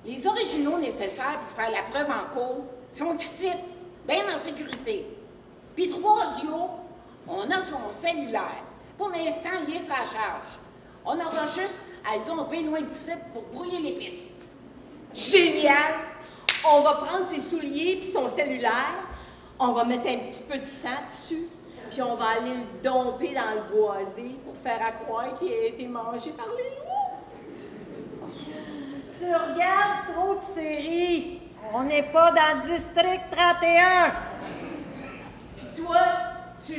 les originaux nécessaires pour faire la preuve en cours sont ici, bien en sécurité. Puis troisièmement, on a son cellulaire. Pour l'instant, il est sa charge. On aura juste à le domper loin d'ici pour brouiller les pistes. Génial! On va prendre ses souliers puis son cellulaire, on va mettre un petit peu de sang dessus, puis on va aller le domper dans le boisé pour faire à croire qu'il a été mangé par les loups. Tu regardes trop de séries. On n'est pas dans le district 31. Puis toi, tu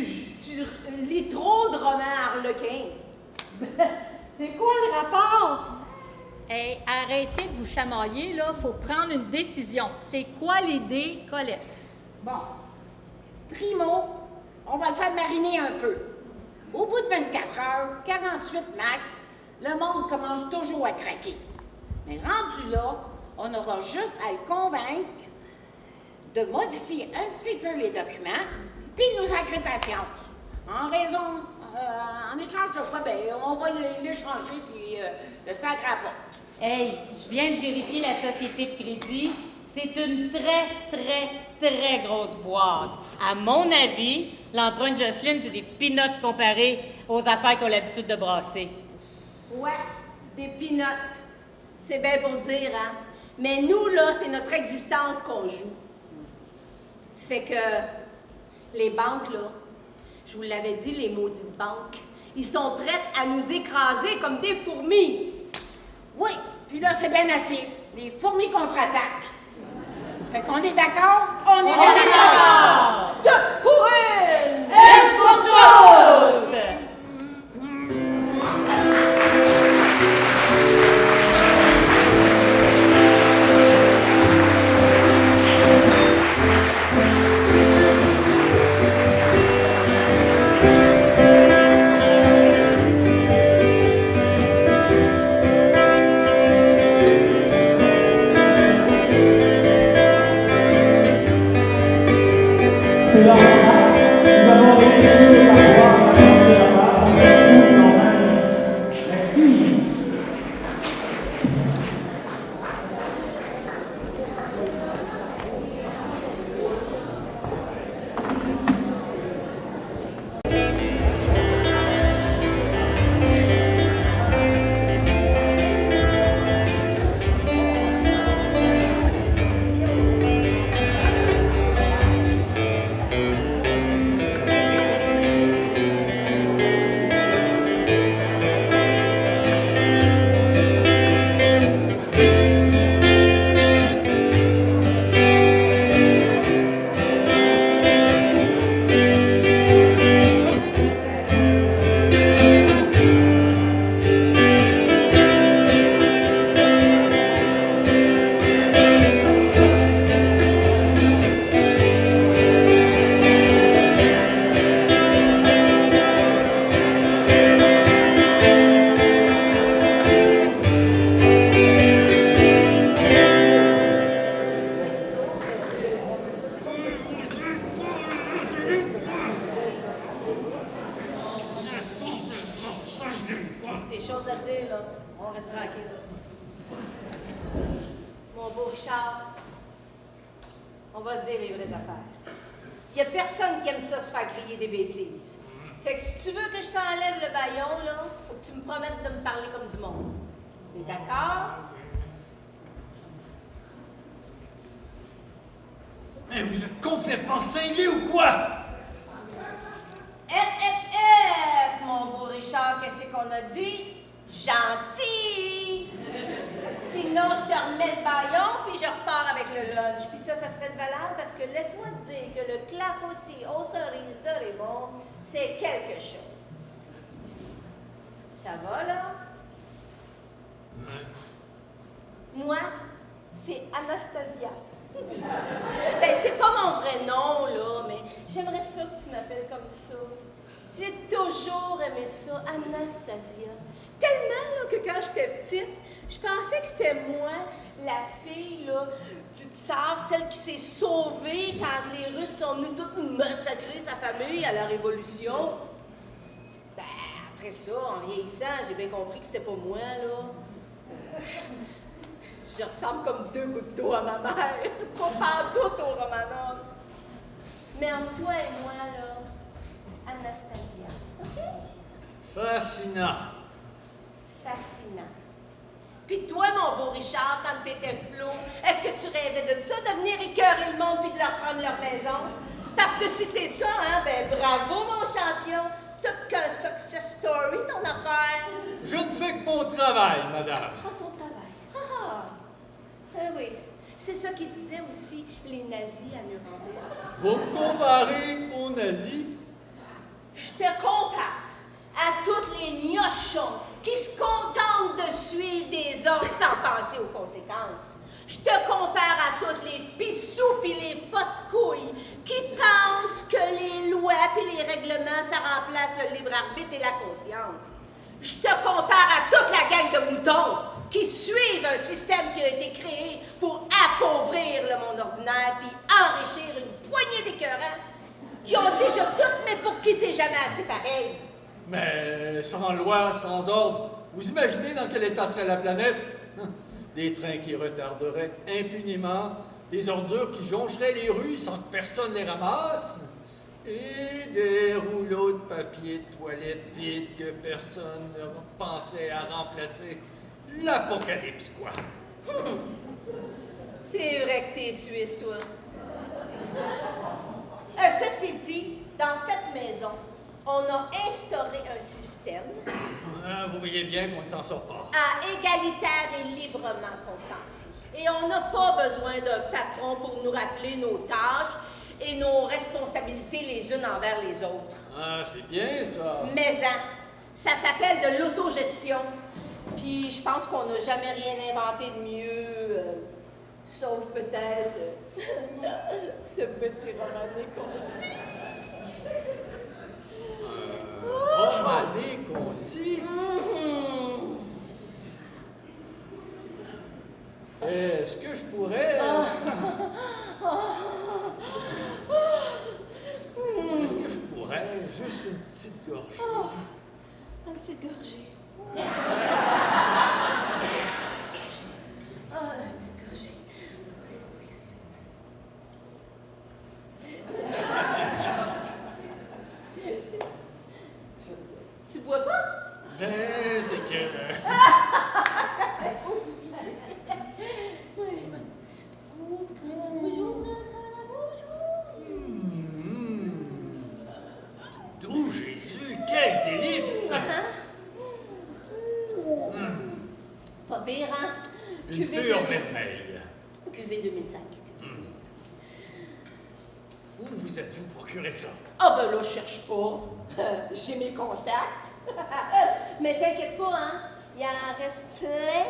lis trop de romans harlequins. C'est quoi le rapport? Hey, arrêtez de vous chamailler, là. Faut prendre une décision. C'est quoi l'idée, Colette? Bon. Primo, on va le faire mariner un peu. Au bout de 24 heures, 48 max, le monde commence toujours à craquer. Mais rendu là, on aura juste à le convaincre de modifier un petit peu les documents, puis de nous sacrer patience. En échange de quoi, ben, on va l'échanger, puis le sacre à la porte. Hey, je viens de vérifier la société de crédit. C'est une très grosse boîte. À mon avis, l'emprunt de Jocelyne, c'est des peanuts comparés aux affaires qu'on a l'habitude de brasser. Ouais, des peanuts. C'est bien pour dire, hein? Mais nous, là, c'est notre existence qu'on joue. Fait que les banques, là, je vous l'avais dit, les maudites banques, ils sont prêts à nous écraser comme des fourmis. Oui, puis là, c'est bien assez. Les fourmis contre-attaquent. Fait qu'on est d'accord? On est d'accord! Toutes pour une! Et pour toutes! C'est l'enfant choses à dire, là. On reste tranquille. Mon beau Richard, on va se dire les vraies affaires. Il n'y a personne qui aime ça se faire crier des bêtises. Fait que si tu veux que je t'enlève le baillon, là, faut que tu me promettes de me parler comme du monde. T'es d'accord? Mais vous êtes complètement cinglé ou quoi? Mon beau Richard, qu'est-ce qu'on a dit? Gentil! Sinon, je te remets le baillon, puis je repars avec le lunch. Puis ça serait valable parce que laisse-moi te dire que le clafoutis aux cerises de Raymond, c'est quelque chose. Ça va, là? Moi, c'est Anastasia. Ben, c'est pas mon vrai nom, là, mais j'aimerais ça que tu m'appelles comme ça. J'ai toujours aimé ça, Anastasia. Tellement, là, que quand j'étais petite, je pensais que c'était moi, la fille, là, du tsar, celle qui s'est sauvée quand les Russes sont venus toutes massacrer sa famille à la Révolution. Ben, après ça, en vieillissant, j'ai bien compris que c'était pas moi, là. Je ressemble comme 2 gouttes d'eau à ma mère, pas pantoute au Romanov. Mais entre toi et moi, là, Anastasia, OK? Fascinant. Fascinant. Puis toi, mon beau Richard, quand t'étais flou, est-ce que tu rêvais de ça, de venir écœurer le monde puis de leur prendre leur maison? Parce que si c'est ça, hein, ben bravo, mon champion. Tout qu'un success story, ton affaire. Je ne fais que mon travail, madame. Ah, ton travail. Oui. C'est ça qu'ils disaient aussi les nazis à Nuremberg. Vous me comparez aux nazis? Je te compare à tous les gnochons qui se contentent de suivre des ordres sans penser aux conséquences. Je te compare à tous les pissous pis les potes-couilles qui pensent que les lois pis les règlements, ça remplace le libre arbitre et la conscience. Je te compare à toute la gang de moutons qui suivent un système qui a été créé pour appauvrir le monde ordinaire puis enrichir une poignée d'écœurants qui ont déjà tout, mais pour qui c'est jamais assez pareil. Mais sans loi, sans ordre, vous imaginez dans quel état serait la planète? Des trains qui retarderaient impunément, des ordures qui joncheraient les rues sans que personne les ramasse, et des rouleaux de papier de toilette vides que personne ne penserait à remplacer. L'apocalypse, quoi. C'est vrai que t'es suisse, toi. Ceci dit, dans cette maison, on a instauré un système Vous voyez bien qu'on ne s'en sort pas. à égalitaire et librement consenti. Et on n'a pas besoin d'un patron pour nous rappeler nos tâches et nos responsabilités les unes envers les autres. Ah, c'est bien, ça. Mais ça s'appelle de l'autogestion. Puis je pense qu'on n'a jamais rien inventé de mieux, sauf peut-être ce petit romané qu'on dit. Romané Conti? Est-ce que je pourrais... Est-ce que je pourrais juste une petite gorgée? Une petite gorgée. Une petite gorgée. Tu bois pas? Ben, c'est que... D'où Jésus, quel délice! Pas pire, hein? Une Cuvée pure 2005. merveille. Cuvée 2005. Où vous êtes-vous procuré ça? Ah ben là, je cherche pas. J'ai mes contacts. Mais t'inquiète pas, hein? Il en reste plein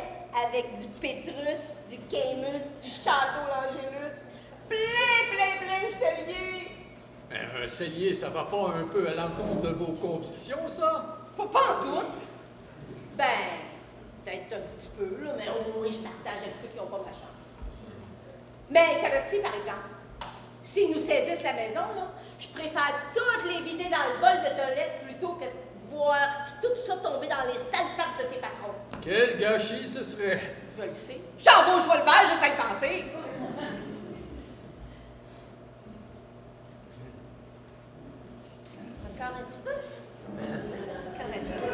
avec du Pétrus, du Camus, du Château Langélus. Plein de celliers. Un cellier, ça va pas un peu à l'encontre de vos convictions, ça? Pas en tout. Ben, peut-être un petit peu, là, mais au moins je partage avec ceux qui n'ont pas ma chance. Mais je t'avertis, par exemple, s'ils nous saisissent la maison, là, je préfère toutes les vider dans le bol de toilette plutôt que de voir tout ça tomber dans les sales pattes de tes patrons. Quel gâchis ce serait! Je le sais. J'embauche le verre, je sais le penser. Encore un petit peu? Encore un petit peu.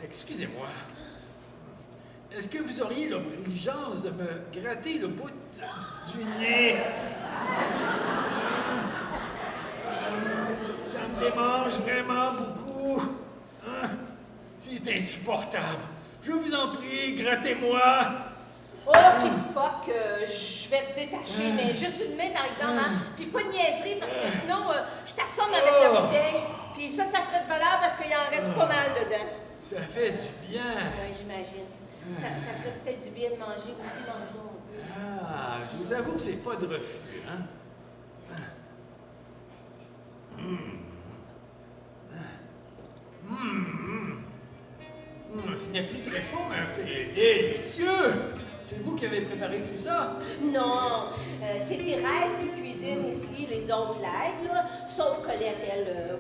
Excusez-moi. Est-ce que vous auriez l'obligeance de me gratter le bout du nez? Ça me démange vraiment beaucoup. Hein? C'est insupportable. Je vous en prie, grattez-moi. Oh, puis fuck, je vais te détacher, mais juste une main, par exemple, hein? Puis pas de niaiserie, parce que sinon, je t'assomme avec la bouteille. Puis ça serait de valeur parce qu'il en reste pas mal dedans. Ça fait du bien. Oui, j'imagine. Ça ferait peut-être du bien de manger aussi, mange donc un peu. Ah, je vous avoue que c'est pas de refus, hein? Ce n'est plus très chaud, mais c'est délicieux! C'est vous qui avez préparé tout ça? Non, c'est Thérèse qui cuisine ici, les autres l'aident, là, sauf Colette, elle,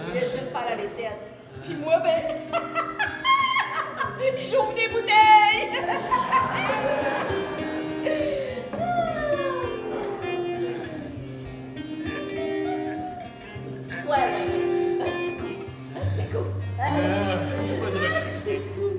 elle laisse juste faire la vaisselle. Puis moi, ben, j'ouvre des bouteilles! Ouais, un petit coup, un petit coup. Pas de refus. Un petit coup.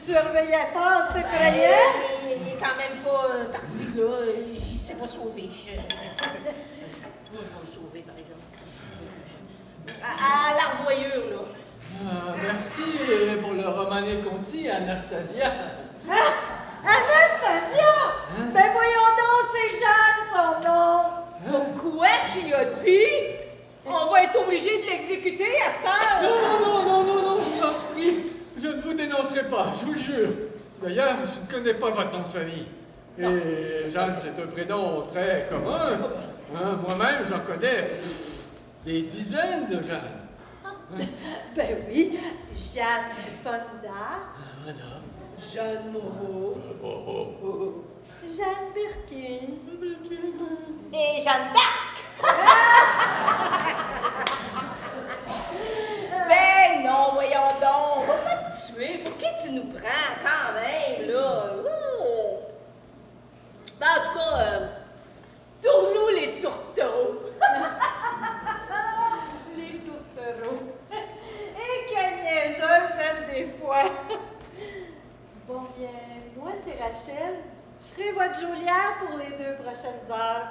surveillait fort, c'est effrayant. Il est quand même pas parti là. Il s'est pas sauvé. Moi, je vais me sauver, par exemple. À l'arvoyure, là. Ah, merci pour le Romané Conti, Anastasia. Anastasia! Ben voyons donc, c'est Jeanne, son nom. Pourquoi tu as dit? On va être obligé de l'exécuter à cette heure. Non, je vous en supplie. Je ne vous dénoncerai pas, je vous le jure. D'ailleurs, je ne connais pas votre nom de famille. Et Jeanne, c'est un prénom très commun. Hein, moi-même, j'en connais des dizaines de Jeanne. Ben oui, Jeanne Fonda, Madame. Jeanne Moreau, Jeanne Birkin. Et Jeanne d'Arc. Ben non, voyons donc, on va pas te tuer. Pour qui tu nous prends quand même, là? Ouh. Ben, en tout cas, tourne-nous les tourtereaux. Les tourtereaux. Et quelle niaiseuse, elle, des fois. Bon, bien, moi, c'est Rachel. Je serai votre geôlière pour les 2 prochaines heures.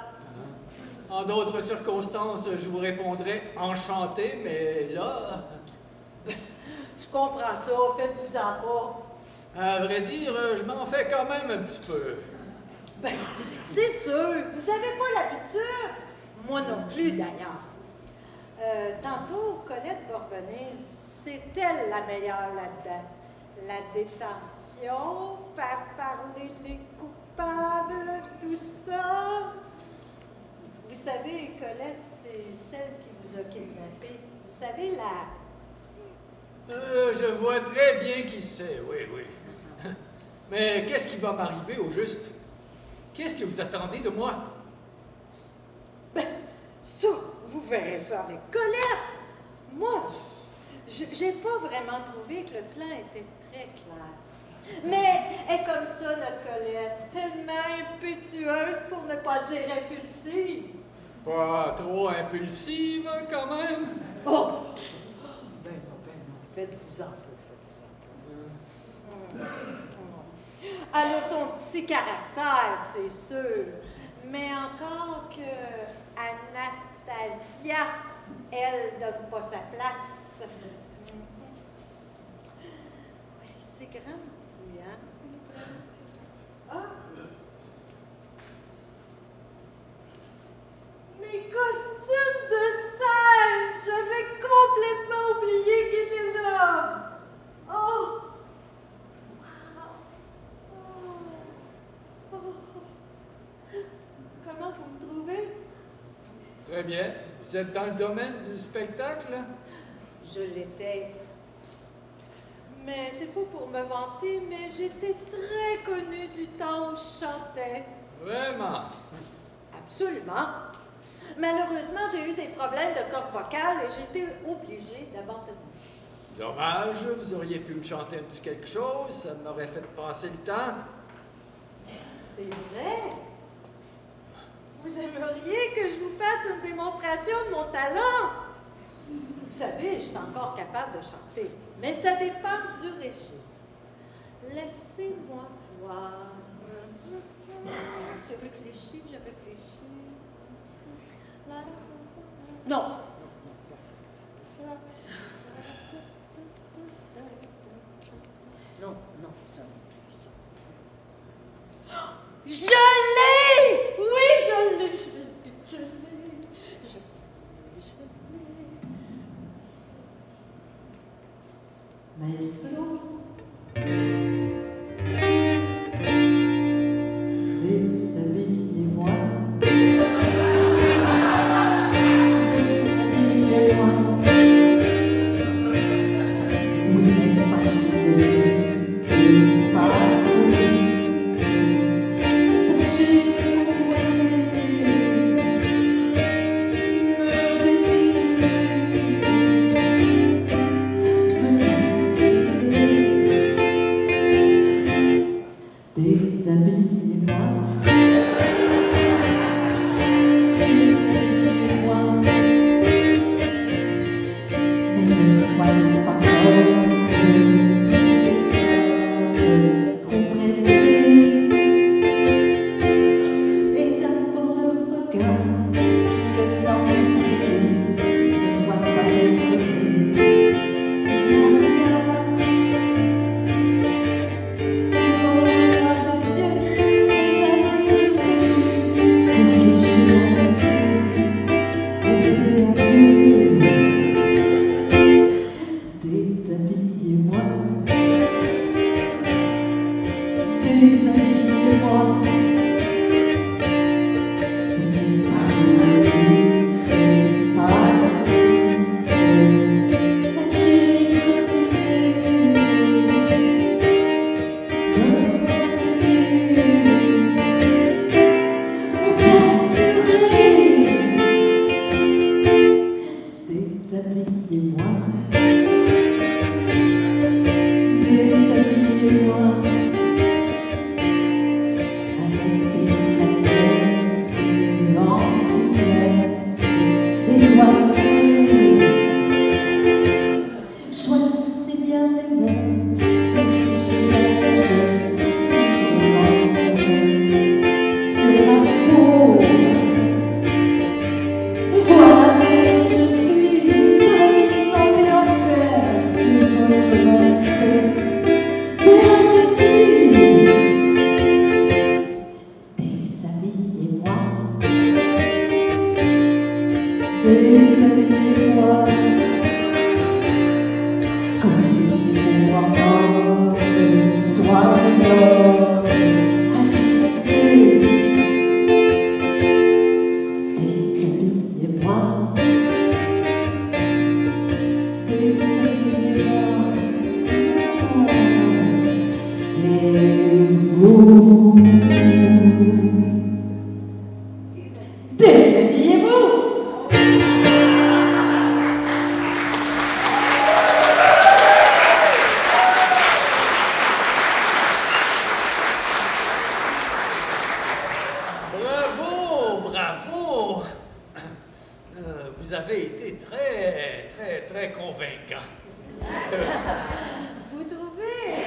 En d'autres circonstances, je vous répondrai enchanté, mais là... Je comprends ça, faites-vous-en pas. À vrai dire, je m'en fais quand même un petit peu. Ben, c'est sûr, vous n'avez pas l'habitude. Moi non plus, d'ailleurs. Tantôt, Colette va revenir. C'est elle la meilleure là-dedans. La détention, faire parler les coupables, tout ça. Vous savez, Colette, c'est celle qui vous a kidnappé. Vous savez, Je vois très bien qui c'est, oui, oui. Mais qu'est-ce qui va m'arriver au juste? Qu'est-ce que vous attendez de moi? Ben, ça, vous verrez ça avec Colette. Moi, j'ai pas vraiment trouvé que le plan était très clair. Mais elle est comme ça, notre Colette, tellement impétueuse pour ne pas dire impulsive. Pas trop impulsive, hein, quand même. Oh! Ben non, faites-vous-en peu. Elle a son petit caractère, c'est sûr. Mais encore que Anastasia, elle donne pas sa place. Oui, c'est grand aussi, hein? Ah! Mes costumes de scène! J'avais complètement oublié qu'ils étaient là! Oh! Comment vous me trouvez? Très bien. Vous êtes dans le domaine du spectacle? Je l'étais. Mais c'est pas pour me vanter, mais j'étais très connue du temps où je chantais. Vraiment? Absolument. Malheureusement, j'ai eu des problèmes de cordes vocales et j'ai été obligée d'abandonner. Dommage, vous auriez pu me chanter un petit quelque chose, ça m'aurait fait passer le temps. C'est vrai. Vous aimeriez que je vous fasse une démonstration de mon talent? Vous savez, je suis encore capable de chanter, mais ça dépend du registre. Laissez-moi voir. Je réfléchis. Non. Non, ça. Je l'ai! Oui, je l'ai! Maestro, déshabillez-moi. Déshabillez-moi. Vous n'êtes pas tout dessus, et pas sachez déshabillez-moi. Déshabillez-moi. Mais ne soyez pas comme tous les hommes trop pressés. Et d'abord le regard, tout le temps ne doit pas être vu. Déshabillez-moi, déshabillez-moi. Déshabillez-moi, déshabillez-moi. vous avez été très convaincant. Vous trouvez?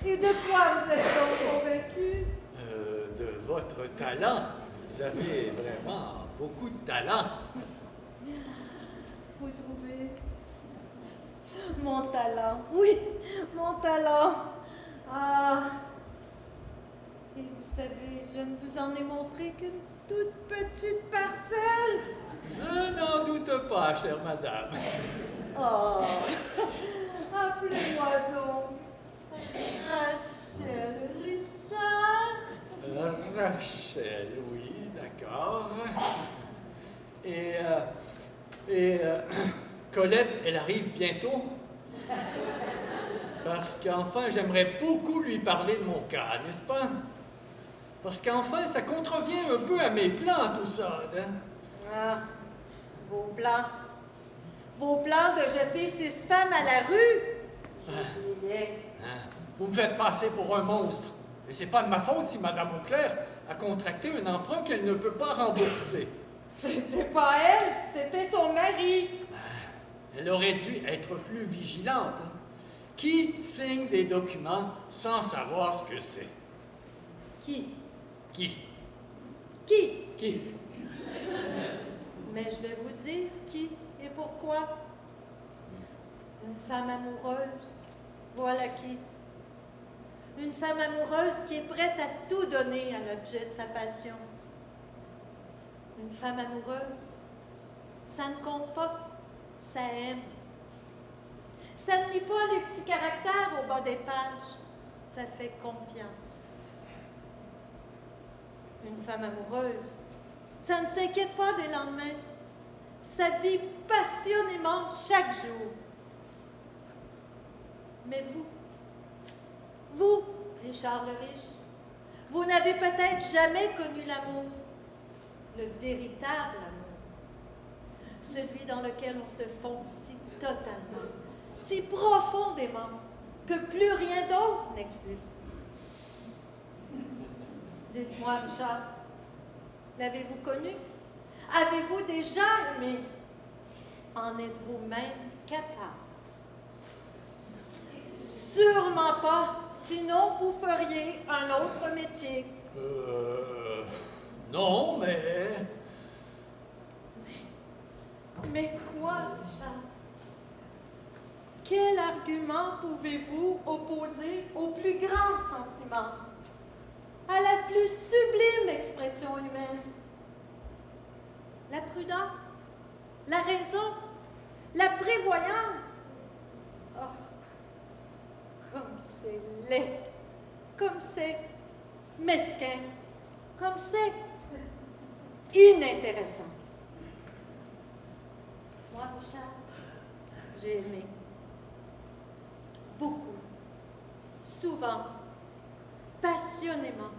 Et de quoi vous êtes donc convaincu? De votre talent. Vous avez vraiment beaucoup de talent. Vous trouvez? Mon talent, oui, mon talent. Ah. Et vous savez, je ne vous en ai montré qu'une toute petite parcelle. Je n'en doute pas, chère madame. Oh, appelez-moi donc Rachel Richard. Rachel, oui, d'accord. Et Colette, elle arrive bientôt? Parce qu'enfin, j'aimerais beaucoup lui parler de mon cas, n'est-ce pas? Parce qu'enfin, ça contrevient un peu à mes plans, tout ça. Hein? Ah, vos plans. Vos plans de jeter 6 femmes à la rue. J'oubliais. Hein? Vous me faites passer pour un monstre. Et c'est pas de ma faute si Madame Auclair a contracté un emprunt qu'elle ne peut pas rembourser. C'était pas elle, c'était son mari. Elle aurait dû être plus vigilante. Hein? Qui signe des documents sans savoir ce que c'est? Qui? Qui? Qui? Qui? Mais je vais vous dire qui et pourquoi. Une femme amoureuse, voilà qui. Une femme amoureuse qui est prête à tout donner à l'objet de sa passion. Une femme amoureuse, ça ne compte pas, ça aime. Ça ne lit pas les petits caractères au bas des pages, ça fait confiance. Une femme amoureuse, ça ne s'inquiète pas des lendemains, ça vit passionnément chaque jour. Mais vous, Richard le Riche, vous n'avez peut-être jamais connu l'amour, le véritable amour, celui dans lequel on se fond si totalement, si profondément, que plus rien d'autre n'existe. Dites-moi, Richard, l'avez-vous connu? Avez-vous déjà aimé? En êtes-vous même capable? Sûrement pas, sinon vous feriez un autre métier. Non, mais... Mais quoi, Richard? Quel argument pouvez-vous opposer au plus grand sentiment, à la plus sublime expression humaine? La prudence, la raison, la prévoyance. Oh, comme c'est laid, comme c'est mesquin, comme c'est inintéressant. Moi, Richard, j'ai aimé. Beaucoup, souvent, passionnément.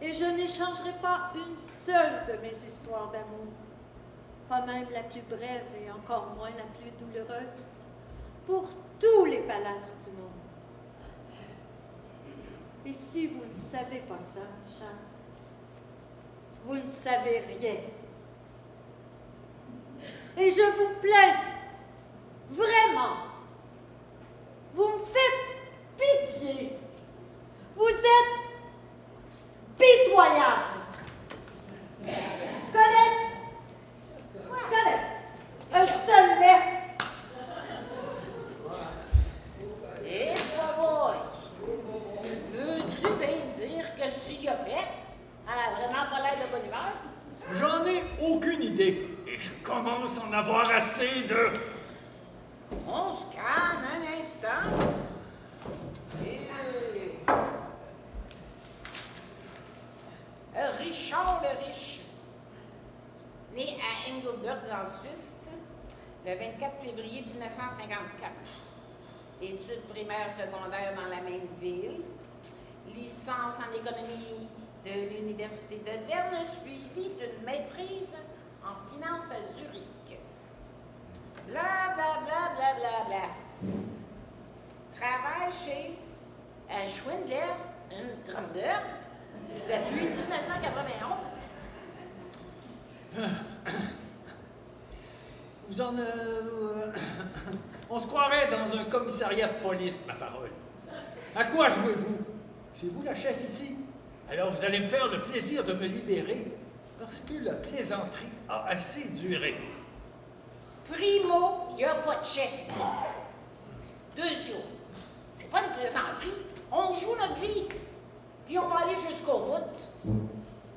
Et je n'échangerai pas une seule de mes histoires d'amour, pas même la plus brève et encore moins la plus douloureuse, pour tous les palaces du monde. Et si vous ne savez pas ça, Richard, vous ne savez rien. Et je vous plains, vraiment, vous me faites pitié. Vous êtes pitoyable. Colette, je te laisse. Et boy, veux-tu bien dire que ce qu'il a fait? Elle a vraiment pas l'air de bonne humeur? J'en ai aucune idée. Et je commence à en avoir assez de... On se calme un instant. Richard le Riche, né à Engelberg en Suisse, le 24 février 1954. Études primaires secondaires dans la même ville. Licence en économie de l'Université de Berne, suivie d'une maîtrise en finance à Zurich. Bla, bla, bla, bla, bla, bla. Travaille chez Schwindler Grumberg depuis 1991. Vous en... On se croirait dans un commissariat de police, ma parole. À quoi jouez-vous? C'est vous la chef ici? Alors vous allez me faire le plaisir de me libérer, parce que la plaisanterie a assez duré. Primo, il n'y a pas de chef ici. Deuxièmement, c'est pas une plaisanterie. On joue notre vie. Puis on va aller jusqu'au bout.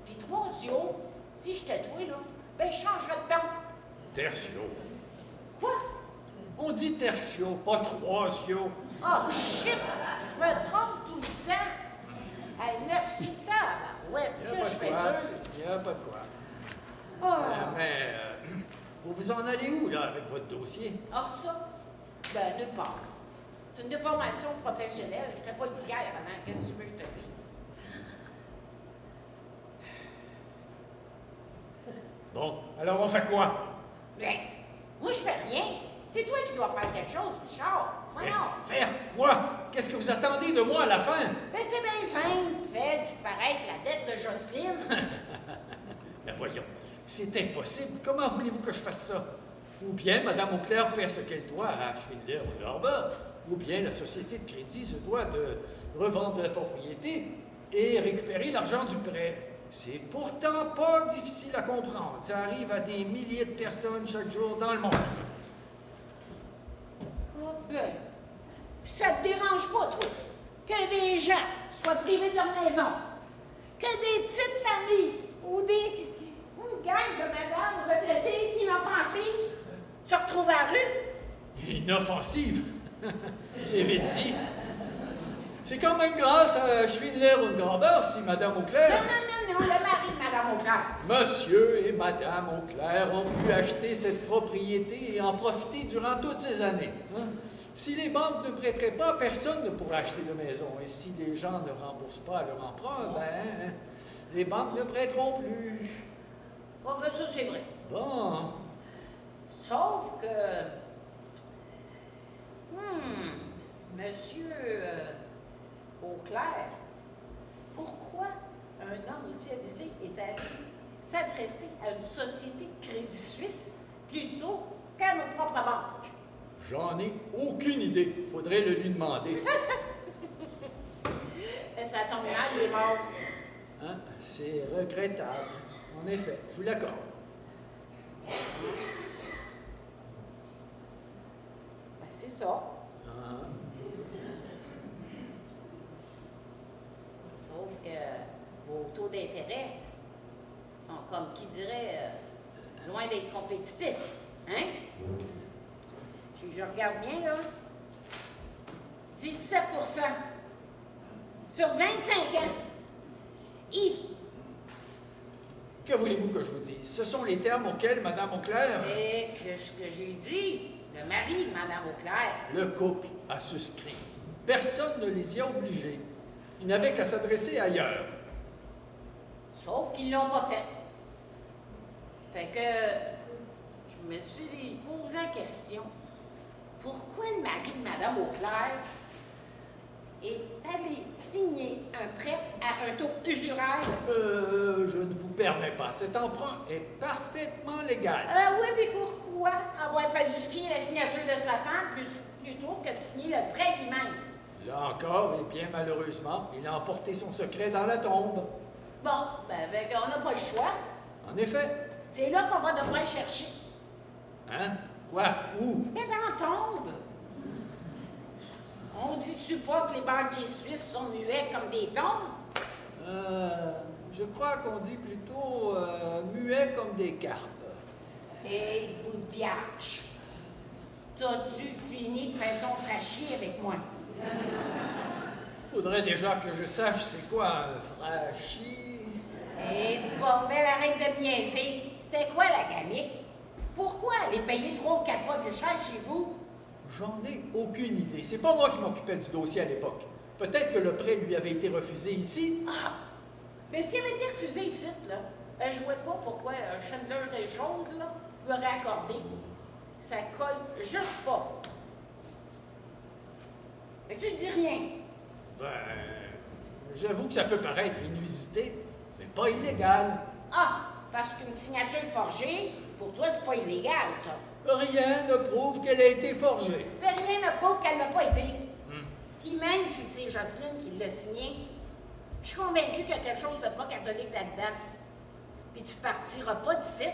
Puis troisièmement, si je t'ai trouvé, là, ben je changerai de temps. Tertio. Quoi? On dit tertio, pas troisio. Oh shit! Je me trompe tout le temps. Hey, merci, tabarouette. Il n'y a Là, pas je de fais quoi. dur. Il n'y a pas de quoi. Ah, Mais vous en allez où, là, avec votre dossier? ah, ça? Ben, nulle part. C'est une déformation professionnelle. Je n'étais policière avant. Qu'est-ce que tu veux que je te dise? Bon, alors on fait quoi? Ben, moi, je fais rien. C'est toi qui dois faire quelque chose, Richard. Mais Voyons. faire quoi? Qu'est-ce que vous attendez de moi à la fin? Ben, c'est bien simple. Fais disparaître la dette de Jocelyne. Mais voyons, c'est impossible. Comment voulez-vous que je fasse ça? Ou bien Mme Auclair paie ce qu'elle doit à Schwindler ou Garber, ou bien la société de crédit se doit de revendre la propriété et récupérer l'argent du prêt. C'est pourtant pas difficile à comprendre. Ça arrive à des milliers de personnes chaque jour dans le monde. Oh, ben, ça te dérange pas, toi, que des gens soient privés de leur maison, que des petites familles ou une gang de madames retraitées inoffensives se retrouvent à la rue? Inoffensive. C'est vite dit. C'est quand même grâce à Schwindler und Garber si Mme Auclair... Non, le mari de Madame Auclair. Monsieur et Madame Auclair ont pu acheter cette propriété et en profiter durant toutes ces années. Hein? Si les banques ne prêteraient pas, personne ne pourrait acheter de maison. Et si les gens ne remboursent pas leur emprunt, ben, les banques ne prêteront plus. Oh, ben ça, c'est vrai. Bon, Sauf que... Monsieur Auclair, pourquoi un homme aussi avisé est allé s'adresser à une société de Crédit Suisse plutôt qu'à nos propres banques? j'en ai aucune idée. Faudrait le lui demander. Et ça tombe mal, il est mort. Hein? C'est regrettable. En effet, je vous l'accorde. Ben, c'est ça. Ah. Sauf que vos taux d'intérêt sont, comme qui dirait, loin d'être compétitifs. Hein? Si je regarde bien, là, 17 sur 25 ans. Que voulez-vous que je vous dise? Ce sont les termes auxquels Mme Auclair... Et que ce que j'ai dit, le mari de Mme Auclair. Le couple a souscrit. Personne ne les y a obligés. Ils n'avaient qu'à s'adresser ailleurs. Sauf qu'ils ne l'ont pas fait. Fait que je me suis posé la question, pourquoi le mari de Mme Auclair est allé signer un prêt à un taux usuraire? Je ne vous permets pas. Cet emprunt est parfaitement légal. Ah oui, mais pourquoi avoir falsifié la signature de sa femme plutôt que de signer le prêt lui-même? Là encore, et bien malheureusement, il a emporté son secret dans la tombe. Bon, ben, on n'a pas le choix. En effet. C'est là qu'on va devoir chercher. Hein? Quoi? Où? Mais dans la tombe. On dit-tu pas que les banquiers suisses sont muets comme des tombes? Je crois qu'on dit plutôt muets comme des carpes. Hé, bout de vierge. T'as-tu fini de faire ton fraîchier avec moi? Faudrait déjà que je sache c'est quoi un frachis. Eh, bordel, arrête de niaiser. C'était quoi la gamique? Pourquoi aller payer 3 ou 4 fois plus cher chez vous? J'en ai aucune idée. C'est pas moi qui m'occupais du dossier à l'époque. Peut-être que le prêt lui avait été refusé ici. Ah! Mais s'il avait été refusé ici, là, ben, je vois pas pourquoi Chandler et choses, là, lui aurait accordé. Ça colle juste pas. Mais tu dis rien. Ben, j'avoue que ça peut paraître inusité, mais pas illégal. Ah! Parce qu'une signature forgée, pour toi, c'est pas illégal, ça. Rien ne prouve qu'elle a été forgée. Ben, rien ne prouve qu'elle l'a pas été. Puis même si c'est Jocelyne qui l'a signé, je suis convaincue qu'il y a quelque chose de pas catholique là-dedans. Puis tu partiras pas d'ici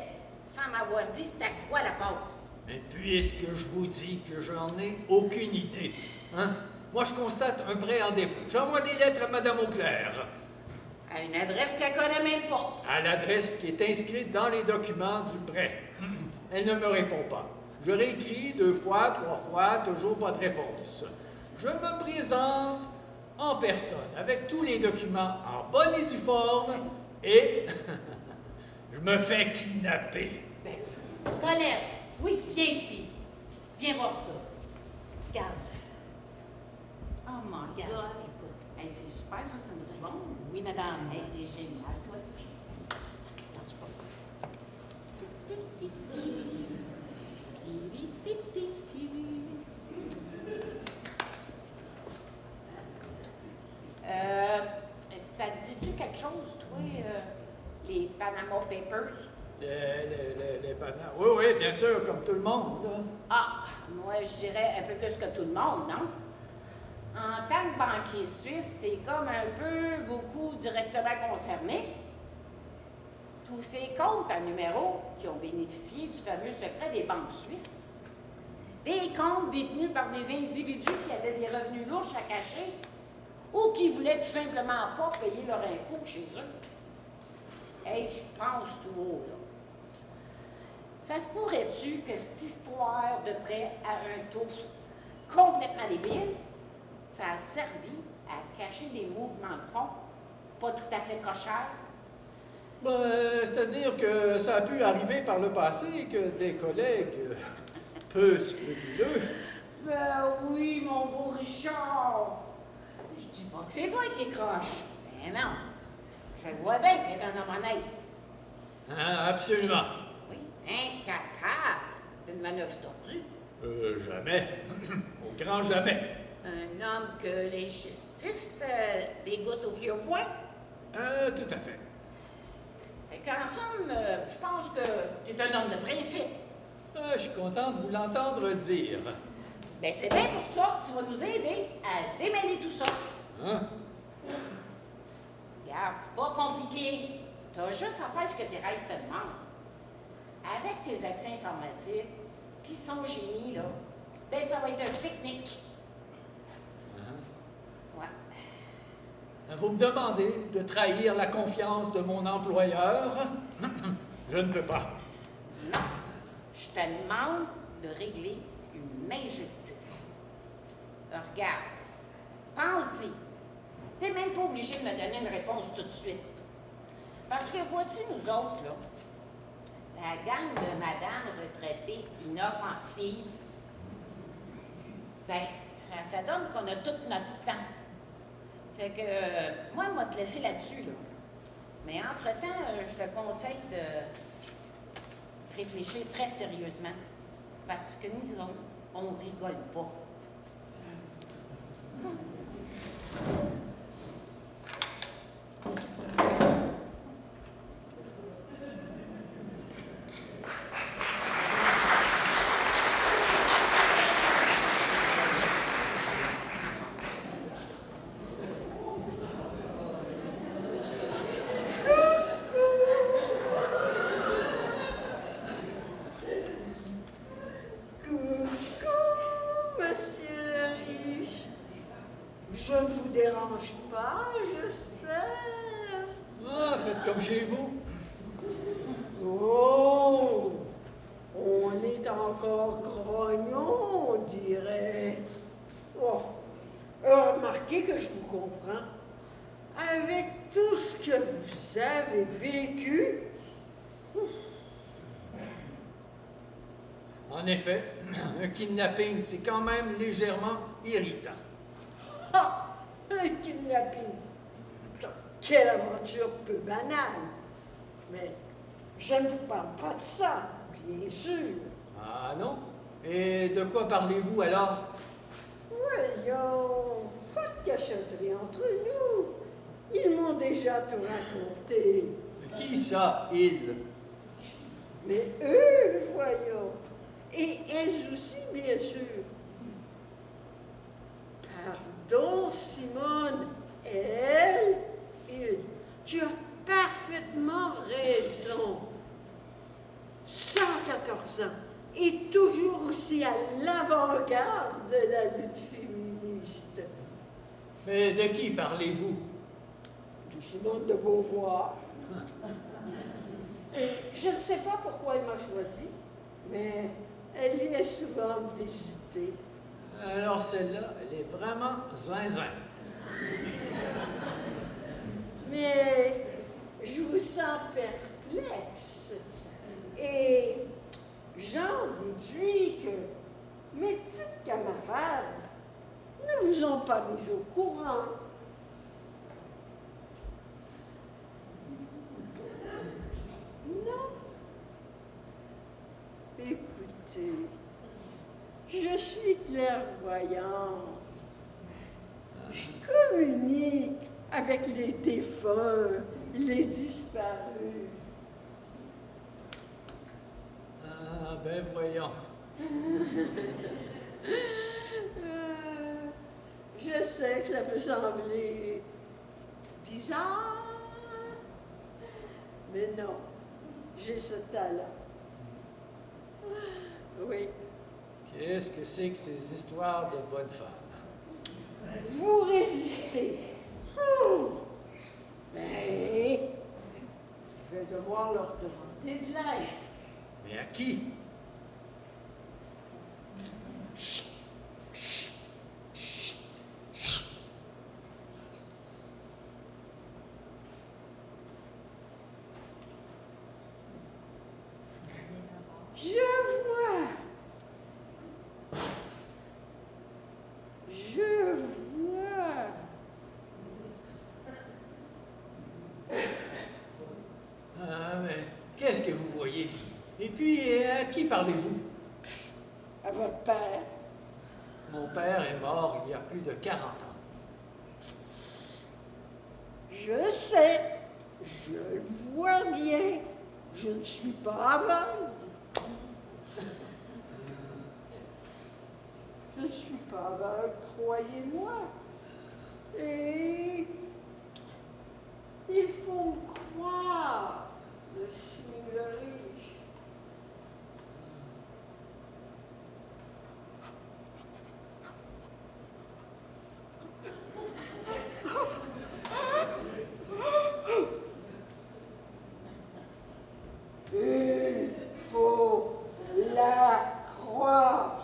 sans m'avoir dit c'est à quoi la passe. Mais puisque je vous dis que j'en ai aucune idée, hein? Moi, je constate un prêt en défaut. J'envoie des lettres à Mme Auclair, À une adresse qu'elle connaît même pas. à l'adresse qui est inscrite dans les documents du prêt. Elle ne me répond pas. Je réécris 2 fois, 3 fois, toujours pas de réponse. Je me présente en personne, avec tous les documents en bonne et due forme, et je me fais kidnapper. Colette, oui, viens ici. Viens voir ça. Regarde. Oh my God, Regarde. écoute, hey, c'est super, ça, c'est une réponse. Oui, madame. Hey, t'es génial, toi. Lâche pas. Ça te dit-tu quelque chose, toi, les Panama Papers? Les bananes. Oui, oui, bien sûr, comme tout le monde. Là. Ah, moi, je dirais un peu plus que tout le monde, non? En tant que banquier suisse, t'es comme un peu beaucoup directement concerné. Tous ces comptes à numéro qui ont bénéficié du fameux secret des banques suisses. Des comptes détenus par des individus qui avaient des revenus louches à cacher ou qui voulaient tout simplement pas payer leur impôt chez eux. Hey, je pense tout haut, là. Ça se pourrait-tu que cette histoire de prêt à un taux complètement débile, ça a servi à cacher des mouvements de fonds pas tout à fait cochères? C'est-à-dire que ça a pu arriver par le passé que des collègues peu scrupuleux. Ben oui, mon beau Richard. Je dis pas que c'est toi qui croche. Ben non. Je vois bien que t'es un homme honnête. Hein, absolument. Oui, incapable d'une manœuvre tordue. Jamais. Au grand jamais. Un homme que les justices dégoûtent au vieux point. Tout à fait. Fait qu'en somme, je pense que tu es un homme de principe. Je suis content de vous l'entendre dire. Ben c'est bien pour ça que tu vas nous aider à démêler tout ça. Hein? Regarde, c'est pas compliqué. T'as juste à faire ce que Thérèse te demande. Avec tes accès informatiques, puis son génie, là, ben ça va être un pique-nique. Ouais. Vous me demandez de trahir la confiance de mon employeur? Je ne peux pas. Non. Je te demande de régler une injustice. Regarde, pense-y. T'es même pas obligé de me donner une réponse tout de suite. Parce que vois-tu, nous autres, là, la gang de madame retraitée inoffensive, ben, ça donne qu'on a tout notre temps. Fait que, moi, je vais te laisser là-dessus, là. Mais entre-temps, je te conseille de réfléchir très sérieusement. Parce que nous autres, on rigole pas. Je ne vous dérange pas, j'espère. Ah, faites comme chez vous. Oh, on est encore grognon, on dirait. Oh, remarquez que je vous comprends. Avec tout ce que vous avez vécu, En effet, un kidnapping, c'est quand même légèrement irritant. ah, un kidnapping. Quelle aventure peu banale. Mais je ne vous parle pas de ça, bien sûr. Ah non? Et de quoi parlez-vous alors? Voyons, pas de cachotterie entre nous. Ils m'ont déjà tout raconté. Qui ça, il? Mais eux, voyons, Et elles aussi, bien sûr. Pardon, Simone, elle, il. Tu as parfaitement raison. 114 ans et toujours aussi à l'avant-garde de la lutte féministe. Mais de qui parlez-vous? De Simone de Beauvoir. Et je ne sais pas pourquoi elle m'a choisi, mais elle vient souvent me visiter. Alors celle-là, elle est vraiment zinzin. Mais je vous sens perplexe et j'en déduis que mes petites camarades ne vous ont pas mis au courant. Non. Écoutez, je suis clairvoyante. Je communique avec les défunts, les disparus. Ah, ben voyons. Je sais que ça peut sembler bizarre, mais non, j'ai ce talent. Oui. Qu'est-ce que c'est que ces histoires de bonnes femmes? Vous résistez. Mais je vais devoir leur demander de l'aide. Mais à qui? Je vois. Je vois. Ah, mais qu'est-ce que vous voyez? Et puis, à qui parlez-vous? À votre père. Mon père est mort il y a plus de 40 ans. Je sais. Je le vois bien. Je ne suis pas aveugle. Je ne suis pas aveugle, croyez-moi. Et il faut me croire. Je suis le riche. Il faut la croire.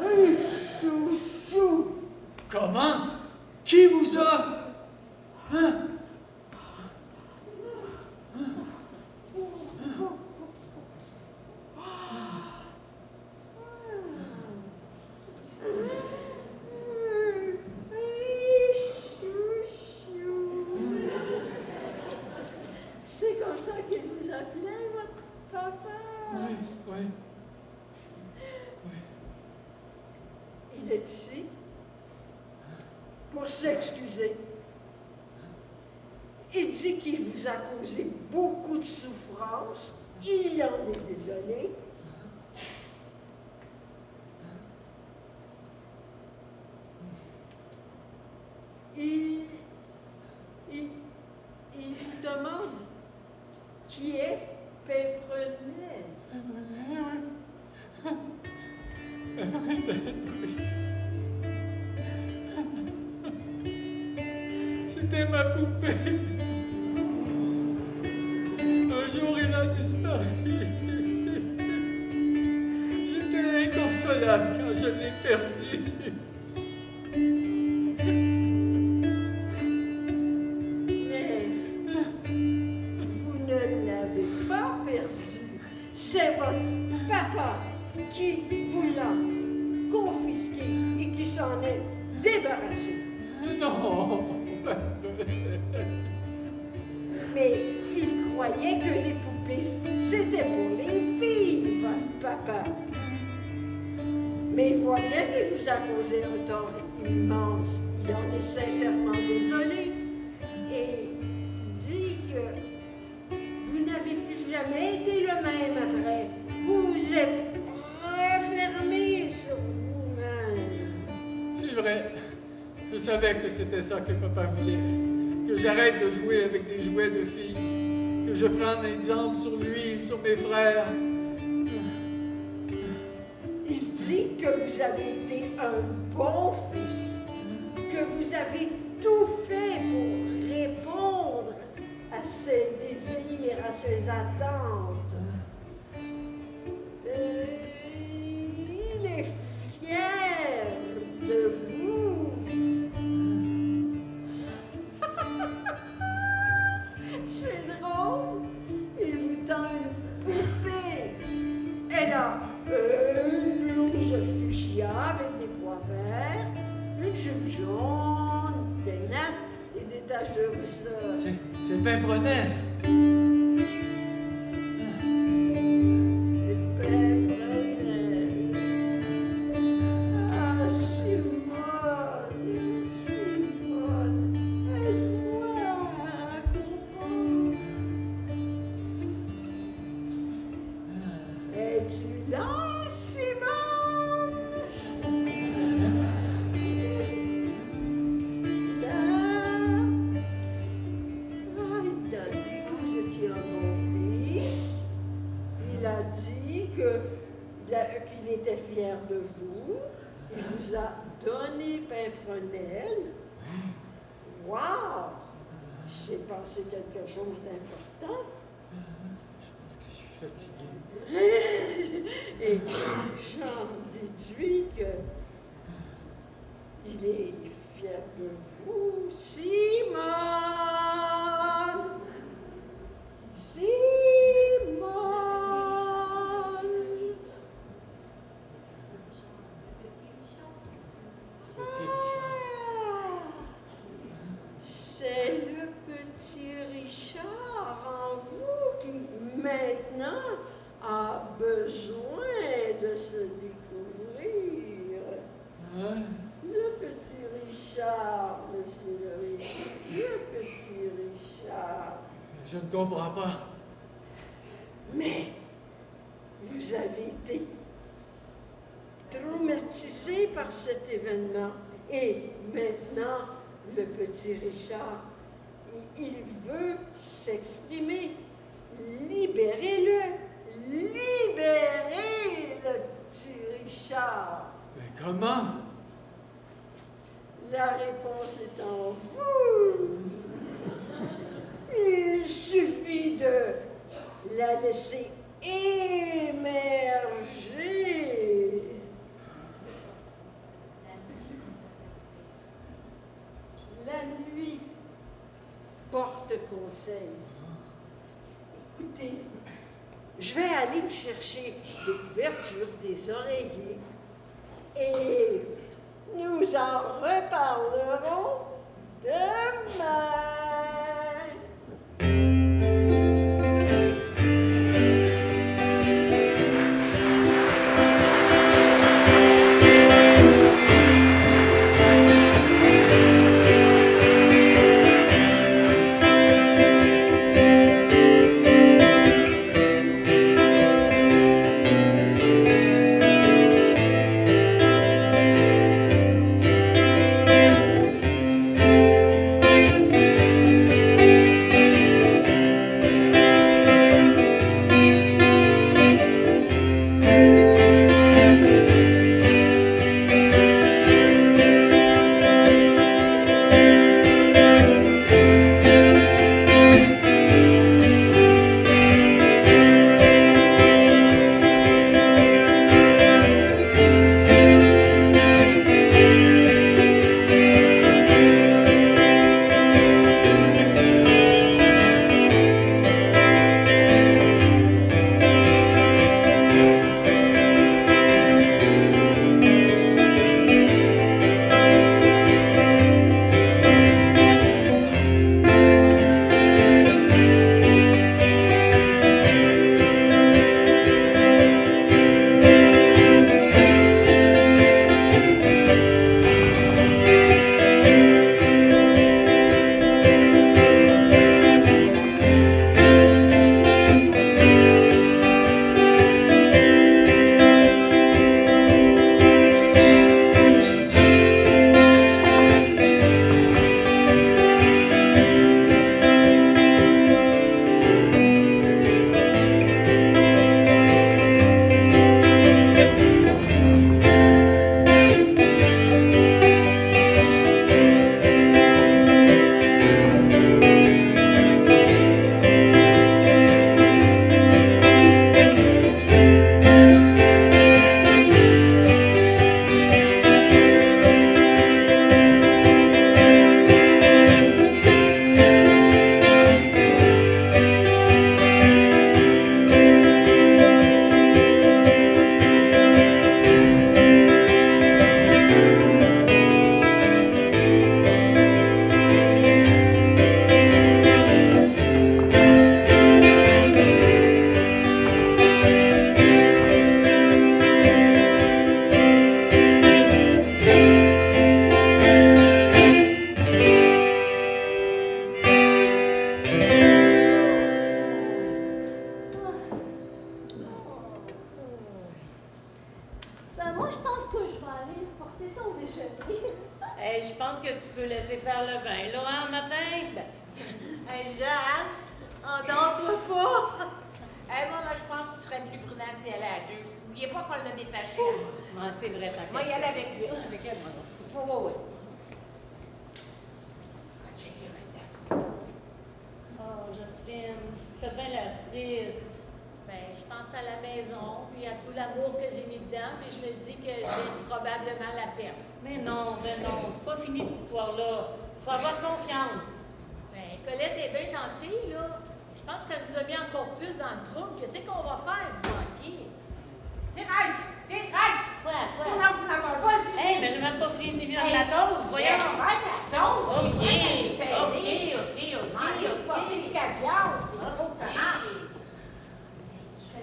Riche chouchou. Comment? Qui vous a? Hein? C'est comme ça qu'il vous appelait, votre papa? Oui, oui. Il est ici pour s'excuser. Il dit qu'il vous a causé beaucoup de souffrance. Il en est désolé. Il vous demande qui est Péronelle. C'était ma poupée. Un jour, elle a disparu. J'étais inconsolable quand je l'ai perdue. Mais vous ne l'avez pas perdu. C'est votre papa qui vous l'a confisqué et qui s'en est débarrassé. Non. Mais il croyait que les poupées, c'était pour les filles, votre papa. Mais il voit bien qu'il vous a causé un tort immense. Il en est sincèrement désolé. Et dit que vous n'avez plus jamais été le même après. Vous vous êtes savais que c'était ça que papa voulait. Que j'arrête de jouer avec des jouets de filles. Que je prenne un exemple sur lui, sur mes frères. Il dit que vous avez été un bon fils, que vous avez tout fait pour répondre à ses désirs, à ses attentes. Il est fier de vous. C'est drôle. Il vous tend une poupée. Elle a une blouse fuchsia avec des pois verts, une jupe jaune, des nattes et des taches de rousseur. C'est Pimprenel. Ah, Simone, Simone, aide-moi à comprendre. Es-tu là, Simone? Là? Ah, il t'a dit que vous étiez un bon fils. Il a dit qu'il était fier de vous. Il vous a donné Pimprenel. Wow! Il s'est passé quelque chose d'important. Est-ce que je suis fatigué? Et j'en déduis que il est fier de vous, Simone! Simone! Petit Richard. C'est le petit Richard en vous qui maintenant a besoin de se découvrir. Hein? Le petit Richard, monsieur le Richard, le petit Richard. Je ne comprends pas. Mais vous avez été traumatisé par cet événement. Et maintenant, le petit Richard, il veut s'exprimer. Libérez-le. Libérez le petit Richard. Mais comment? La réponse est en vous. Il suffit de la laisser émerger. La nuit porte conseil. Écoutez, je vais aller vous chercher des couvertures, des oreillers, et nous en reparlerons demain. parles bien, là, hein, matin? Hey, Jeanne, endors-toi pas! Moi, je pense que tu serais plus prudent d'y aller à deux. N'oubliez pas qu'on l'a détaché. Ah, c'est vrai, t'as Moi, y aller avec lui. Avec elle, moi. Oui. Oh, Jocelyne, t'as bien l'air triste. Ben, je pense à la maison, puis à tout l'amour que j'ai mis dedans, puis je me dis que j'ai probablement la perte. Mais non, c'est pas fini cette histoire-là. Faut avoir confiance. Ben, Colette est bien gentille, là. Je pense qu'elle nous a mis encore plus dans le trouble. Qu'est-ce qu'on va faire du banquier? Thérèse! Quoi? Ton ordinateur, vas-y! Hey, mais j'ai même pas pris une demi-heure de la toast, voyons. Ta dose! OK. C'est pas physique à glace, il faut que ça marche.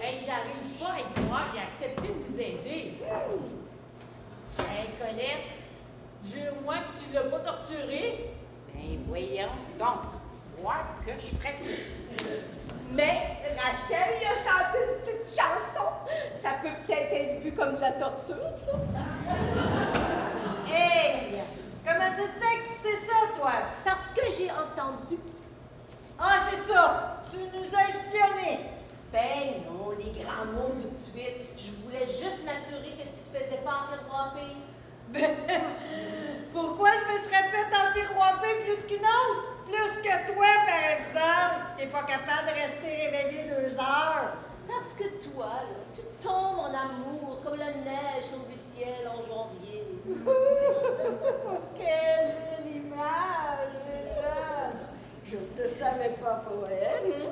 Hey, j'arrive pas à y croire et à accepter de vous aider. Hey, Colette, jure-moi que tu l'as pas torturé. Ben voyons donc, voir que je suis pressée. Mais Rachel, il a chanté une petite chanson. Ça peut peut-être être vu comme de la torture, ça. Hey! Comment ça se fait que tu sais ça, toi? Parce que j'ai entendu. Ah, c'est ça! Tu nous as espionnés! Ben non, les grands mots tout de suite. Je voulais juste m'assurer que tu te faisais pas enfiroiper. Ben, pourquoi je me serais fait enfiroiper plus qu'une autre? Plus que toi, par exemple, qui n'est pas capable de rester réveillé 2 heures. Parce que toi, là, tu tombes en amour comme la neige sur du ciel en janvier. Quelle belle image, Jeanne. Je ne te savais pas poète.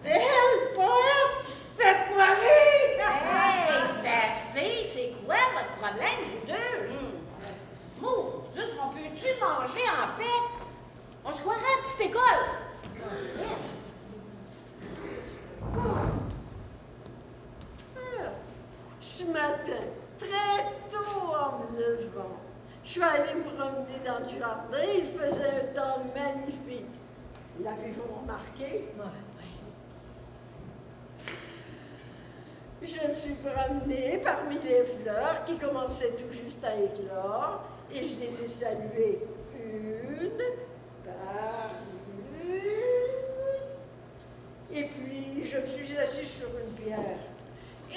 Elle, poète, faites-moi rire! Hey, c'est assez, c'est quoi votre problème, vous deux? Juste, on peut-tu manger en paix? On se croirait à la petite école. Ce matin, très tôt en me levant, je suis allée me promener dans le jardin. Il faisait un temps magnifique. L'avez-vous remarqué? Je me suis promenée parmi les fleurs qui commençaient tout juste à éclore et je les ai saluées une par une. Et puis, je me suis assise sur une pierre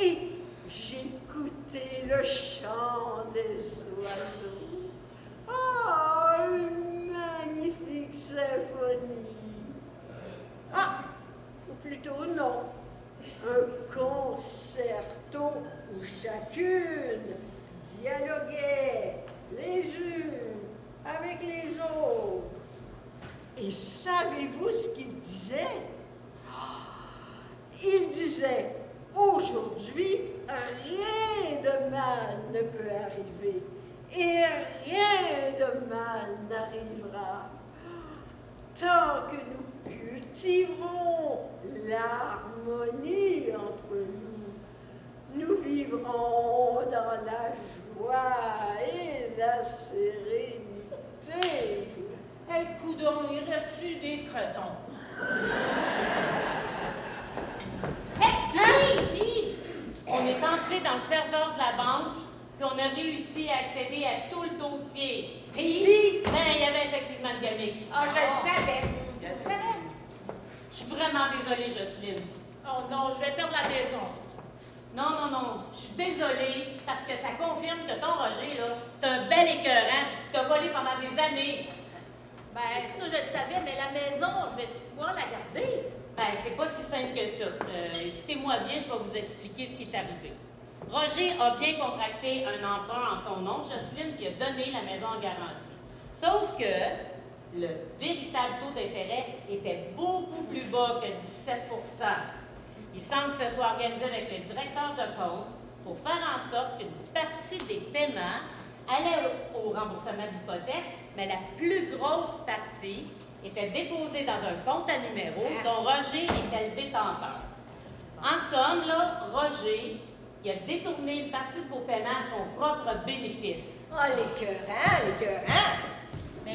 et j'ai écouté le chant des oiseaux. Ah, une magnifique symphonie. Ah, ou plutôt non, un concerto où chacune dialoguait les unes avec les autres. Et savez-vous ce qu'il disait? Il disait, aujourd'hui, rien de mal ne peut arriver et rien de mal n'arrivera. Tant que nous cultiverons l'harmonie entre nous, nous vivrons dans la joie et la sérénité. Hey, coudonc, il reçut des cretons. Hey, on est entré dans le serveur de la banque, puis on a réussi à accéder à tout le dossier. Puis, ben, il y avait effectivement le gamique. Ah, je le savais. Je le savais. Je suis vraiment désolée, Jocelyne. Oh non, je vais perdre la maison. Non, je suis désolée, parce que ça confirme que ton Roger, là, c'est un bel écœurant, qui t'a volé pendant des années. Ben, ça, je le savais, mais la maison, je vais-tu pouvoir la garder? Ben, c'est pas si simple que ça. Écoutez-moi bien, je vais vous expliquer ce qui est arrivé. Roger a bien contracté un emprunt en ton nom, Jocelyne, qui a donné la maison en garantie. Sauf que le véritable taux d'intérêt était beaucoup plus bas que 17 %. Il semble que ce soit organisé avec le directeur de compte pour faire en sorte qu'une partie des paiements allait au remboursement de l'hypothèque, mais la plus grosse partie était déposée dans un compte à numéro dont Roger était le détenteur. En somme, là, Roger, il a détourné une partie de vos paiements à son propre bénéfice. Oh, l'écœurant! Mais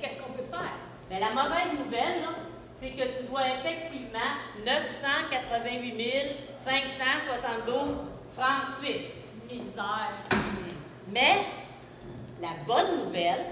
qu'est-ce qu'on peut faire? Mais la mauvaise nouvelle, là, c'est que tu dois effectivement 988 572 francs suisses. Misère. Mais la bonne nouvelle,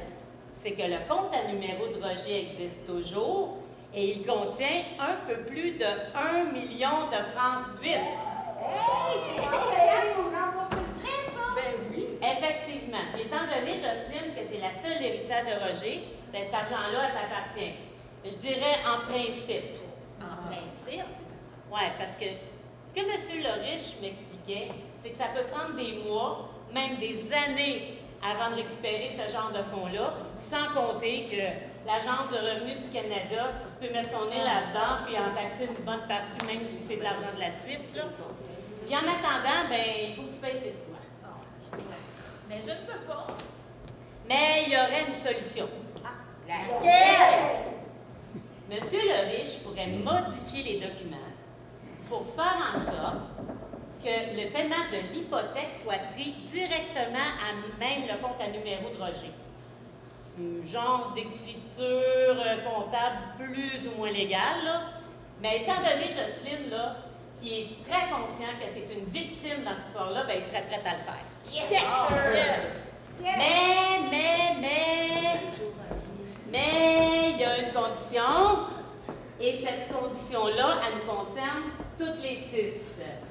c'est que le compte à numéro de Roger existe toujours et il contient un peu plus de 1 million de francs suisses. Hey, c'est incroyable pour rembourser le prêt, ça! Ben oui. Effectivement. Étant donné, Jocelyne, que tu es la seule héritière de Roger, ben cet argent-là t'appartient. Je dirais en principe. En principe. Oui, parce que ce que M. Loriche m'expliquait, c'est que ça peut prendre des mois, même des années, avant de récupérer ce genre de fonds-là, sans compter que l'Agence de revenus du Canada peut mettre son nez là-dedans puis en taxer une bonne partie, même si c'est de l'argent de la Suisse. Là. Puis en attendant, ben il faut que tu payes ce que tu dois. Mais je ne peux pas. Mais il y aurait une solution. Laquelle? Monsieur Loriche pourrait modifier les documents pour faire en sorte que le paiement de l'hypothèque soit pris directement à même le compte à numéro de Roger. Un genre d'écriture comptable plus ou moins légale, là. Mais étant donné, Jocelyne, là, qui est très conscient que tu es une victime dans cette histoire-là, ben, il serait prêt à le faire. Mais, il y a une condition, et cette condition-là, elle nous concerne toutes les 6.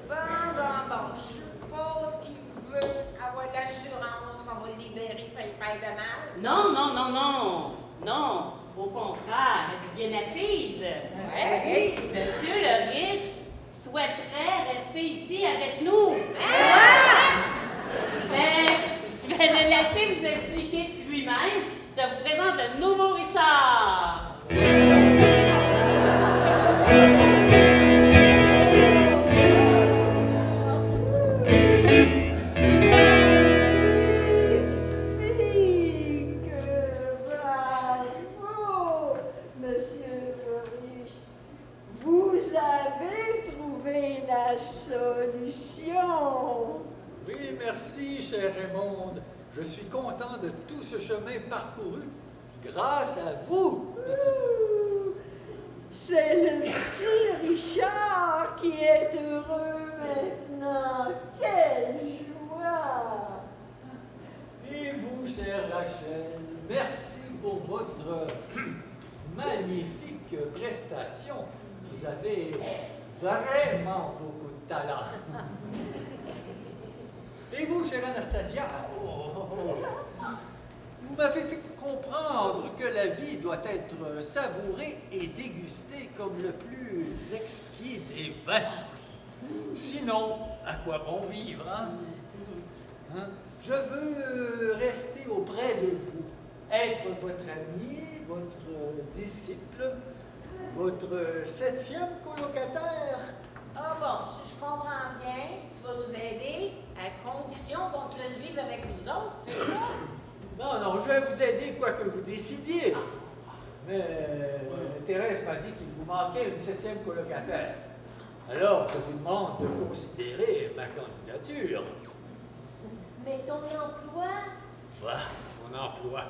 Bon, je suppose qu'il veut avoir l'assurance qu'on va le libérer sans y faire de mal. Non, au contraire, êtes bien assise. Oui. Monsieur le riche souhaiterait rester ici avec nous. Mais je vais le laisser vous expliquer lui-même. Je vous présente le nouveau Richard. Bravo, monsieur Loriche. Vous avez trouvé la solution. Oui, merci, cher Raymond. Je suis content de tout ce chemin parcouru grâce à vous. C'est le petit Richard qui est heureux maintenant. Quelle joie! Et vous, chère Rachel, merci pour votre magnifique prestation. Vous avez vraiment beaucoup de talent. Et vous, chère Anastasia, vous m'avez fait comprendre que la vie doit être savourée et dégustée comme le plus exquis des vins. Sinon, à quoi bon vivre, hein? Je veux rester auprès de vous, être votre ami, votre disciple, votre 7e colocataire. Ah bon, si je comprends bien, tu vas nous aider à condition qu'on te laisse vivre avec nous autres, c'est ça? Non, je vais vous aider quoi que vous décidiez. Mais Thérèse m'a dit qu'il vous manquait une 7e colocataire. Alors, je vous demande de considérer ma candidature. Mais ton emploi? Mon emploi.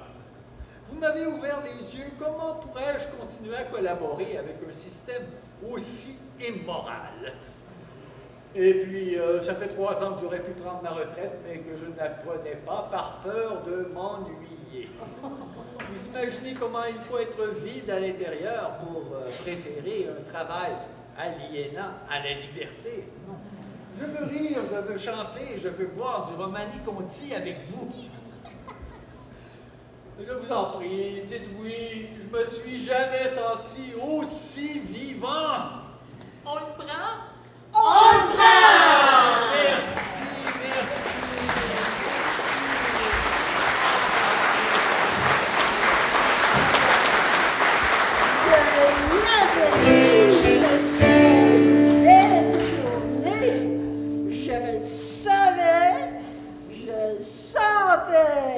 Vous m'avez ouvert les yeux. Comment pourrais-je continuer à collaborer avec un système aussi immoral? Et puis, ça fait 3 ans que j'aurais pu prendre ma retraite, mais que je ne la prenais pas par peur de m'ennuyer. Vous imaginez comment il faut être vide à l'intérieur pour préférer un travail aliénant à la liberté? Non. Je veux rire, je veux chanter, je veux boire du Romani Conti avec vous. Je vous en prie, dites oui, je me suis jamais senti aussi vivant. On le prend? On le prend! Merci. Je l'avais dit, ce serait une belle journée. Je le savais, je le sentais.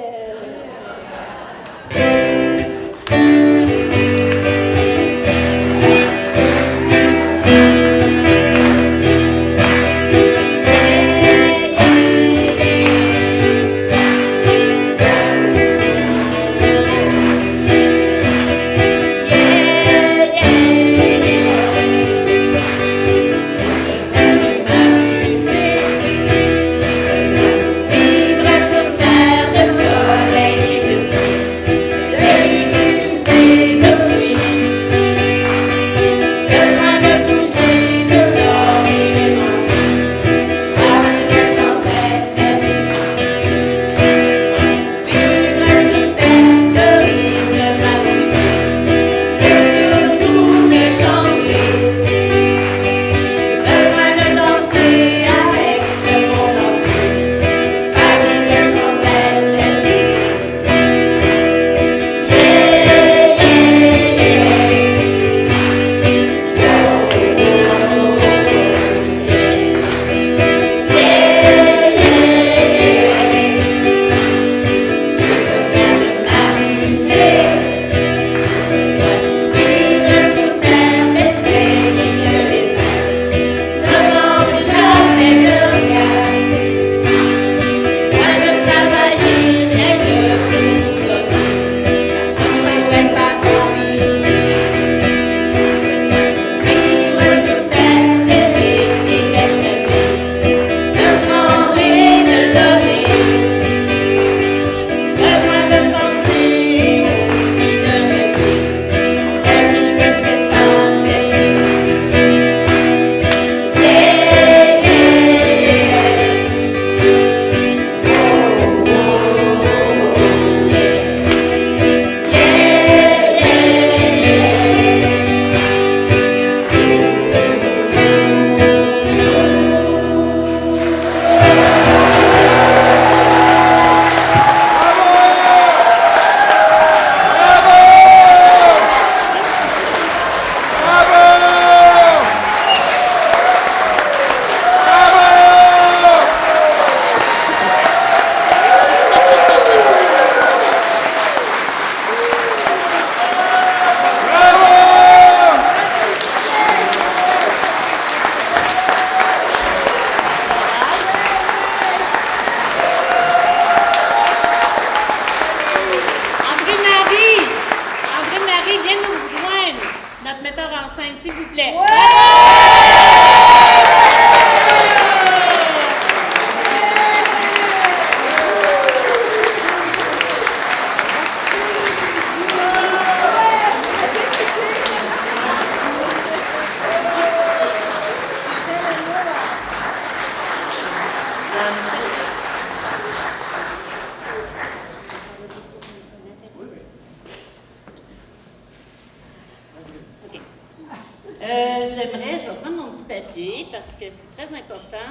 papier parce que c'est très important.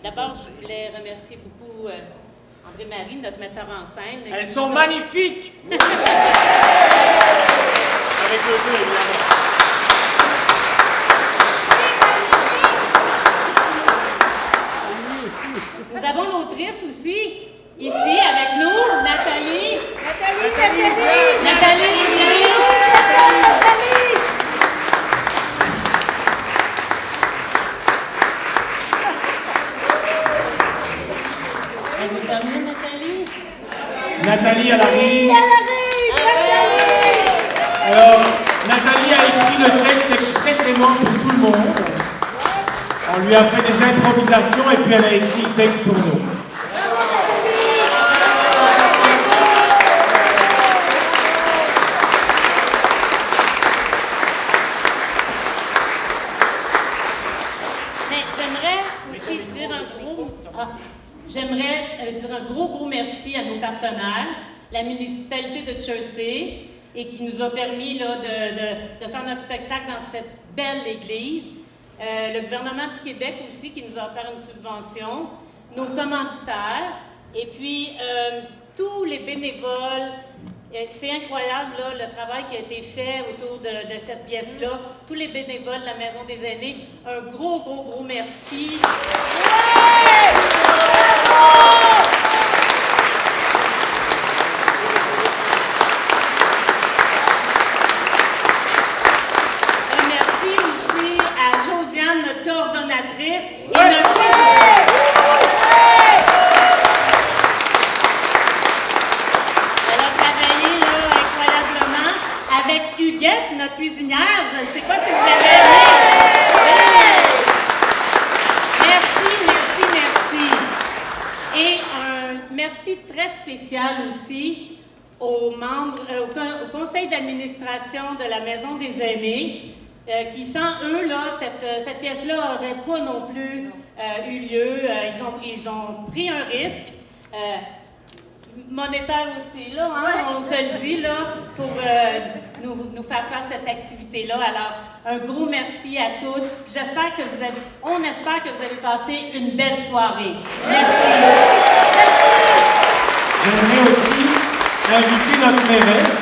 D'abord, je voulais remercier beaucoup André-Marie, notre metteur en scène. Elles sont magnifiques! Avec le deux, évidemment. Nous avons l'autrice aussi, ici avec nous, Nathalie. Nathalie. Vous terminez, Nathalie? Nathalie, elle arrive. Alors, Nathalie a écrit le texte expressément pour tout le monde. On lui a fait des improvisations et puis elle a écrit le texte pour nous. Mais j'aimerais aussi dire un gros merci à nos partenaires, la municipalité de Chelsea, et qui nous a permis là, de faire notre spectacle dans cette belle église. Le gouvernement du Québec aussi qui nous a offert une subvention, nos commanditaires, et puis tous les bénévoles. C'est incroyable là, le travail qui a été fait autour de cette pièce-là. Tous les bénévoles de la Maison des aînés, un gros merci. Un merci aussi à Josiane, notre coordonnatrice, et notre avec Huguette, notre cuisinière. Je ne sais pas si vous l'avez aimé. Merci. Et un merci très spécial aussi aux membres, au conseil d'administration de la Maison des aînés, qui sans eux, là, cette pièce-là n'aurait pas non plus eu lieu. Ils ont pris un risque. Monétaire aussi, là, hein, on se le dit, là, pour nous faire faire cette activité-là. Alors, un gros merci à tous. On espère que vous avez passé une belle soirée. Merci. J'aimerais aussi inviter notre mairesse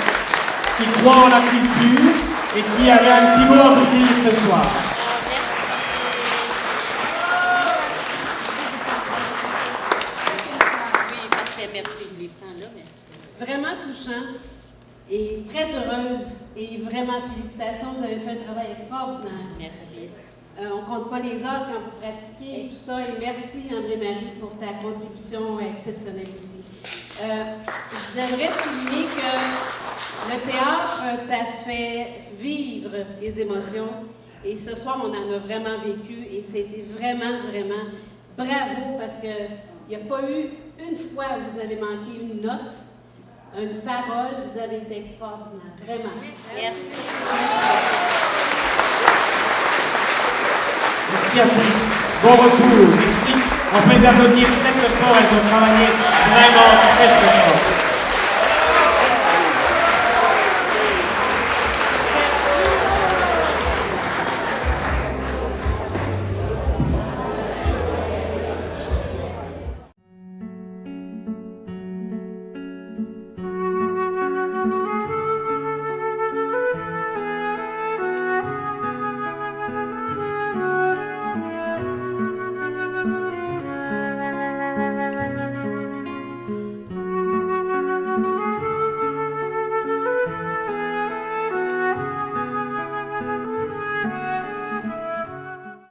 qui croit en la culture et qui avait un petit mot à vous dire ce soir. Vraiment touchant et très heureuse et vraiment félicitations, vous avez fait un travail extraordinaire. Merci. On compte pas les heures quand vous pratiquez et tout ça et merci André-Marie pour ta contribution exceptionnelle aussi. J'aimerais souligner que le théâtre, ça fait vivre les émotions et ce soir on en a vraiment vécu et c'était vraiment bravo parce que il n'y a pas eu une fois où vous avez manqué une note. Une parole, vous avez été extraordinaire, vraiment. Merci. Merci à tous. Bon retour. Merci. On peut les applaudir très fort. Elles ont travaillé vraiment très fort.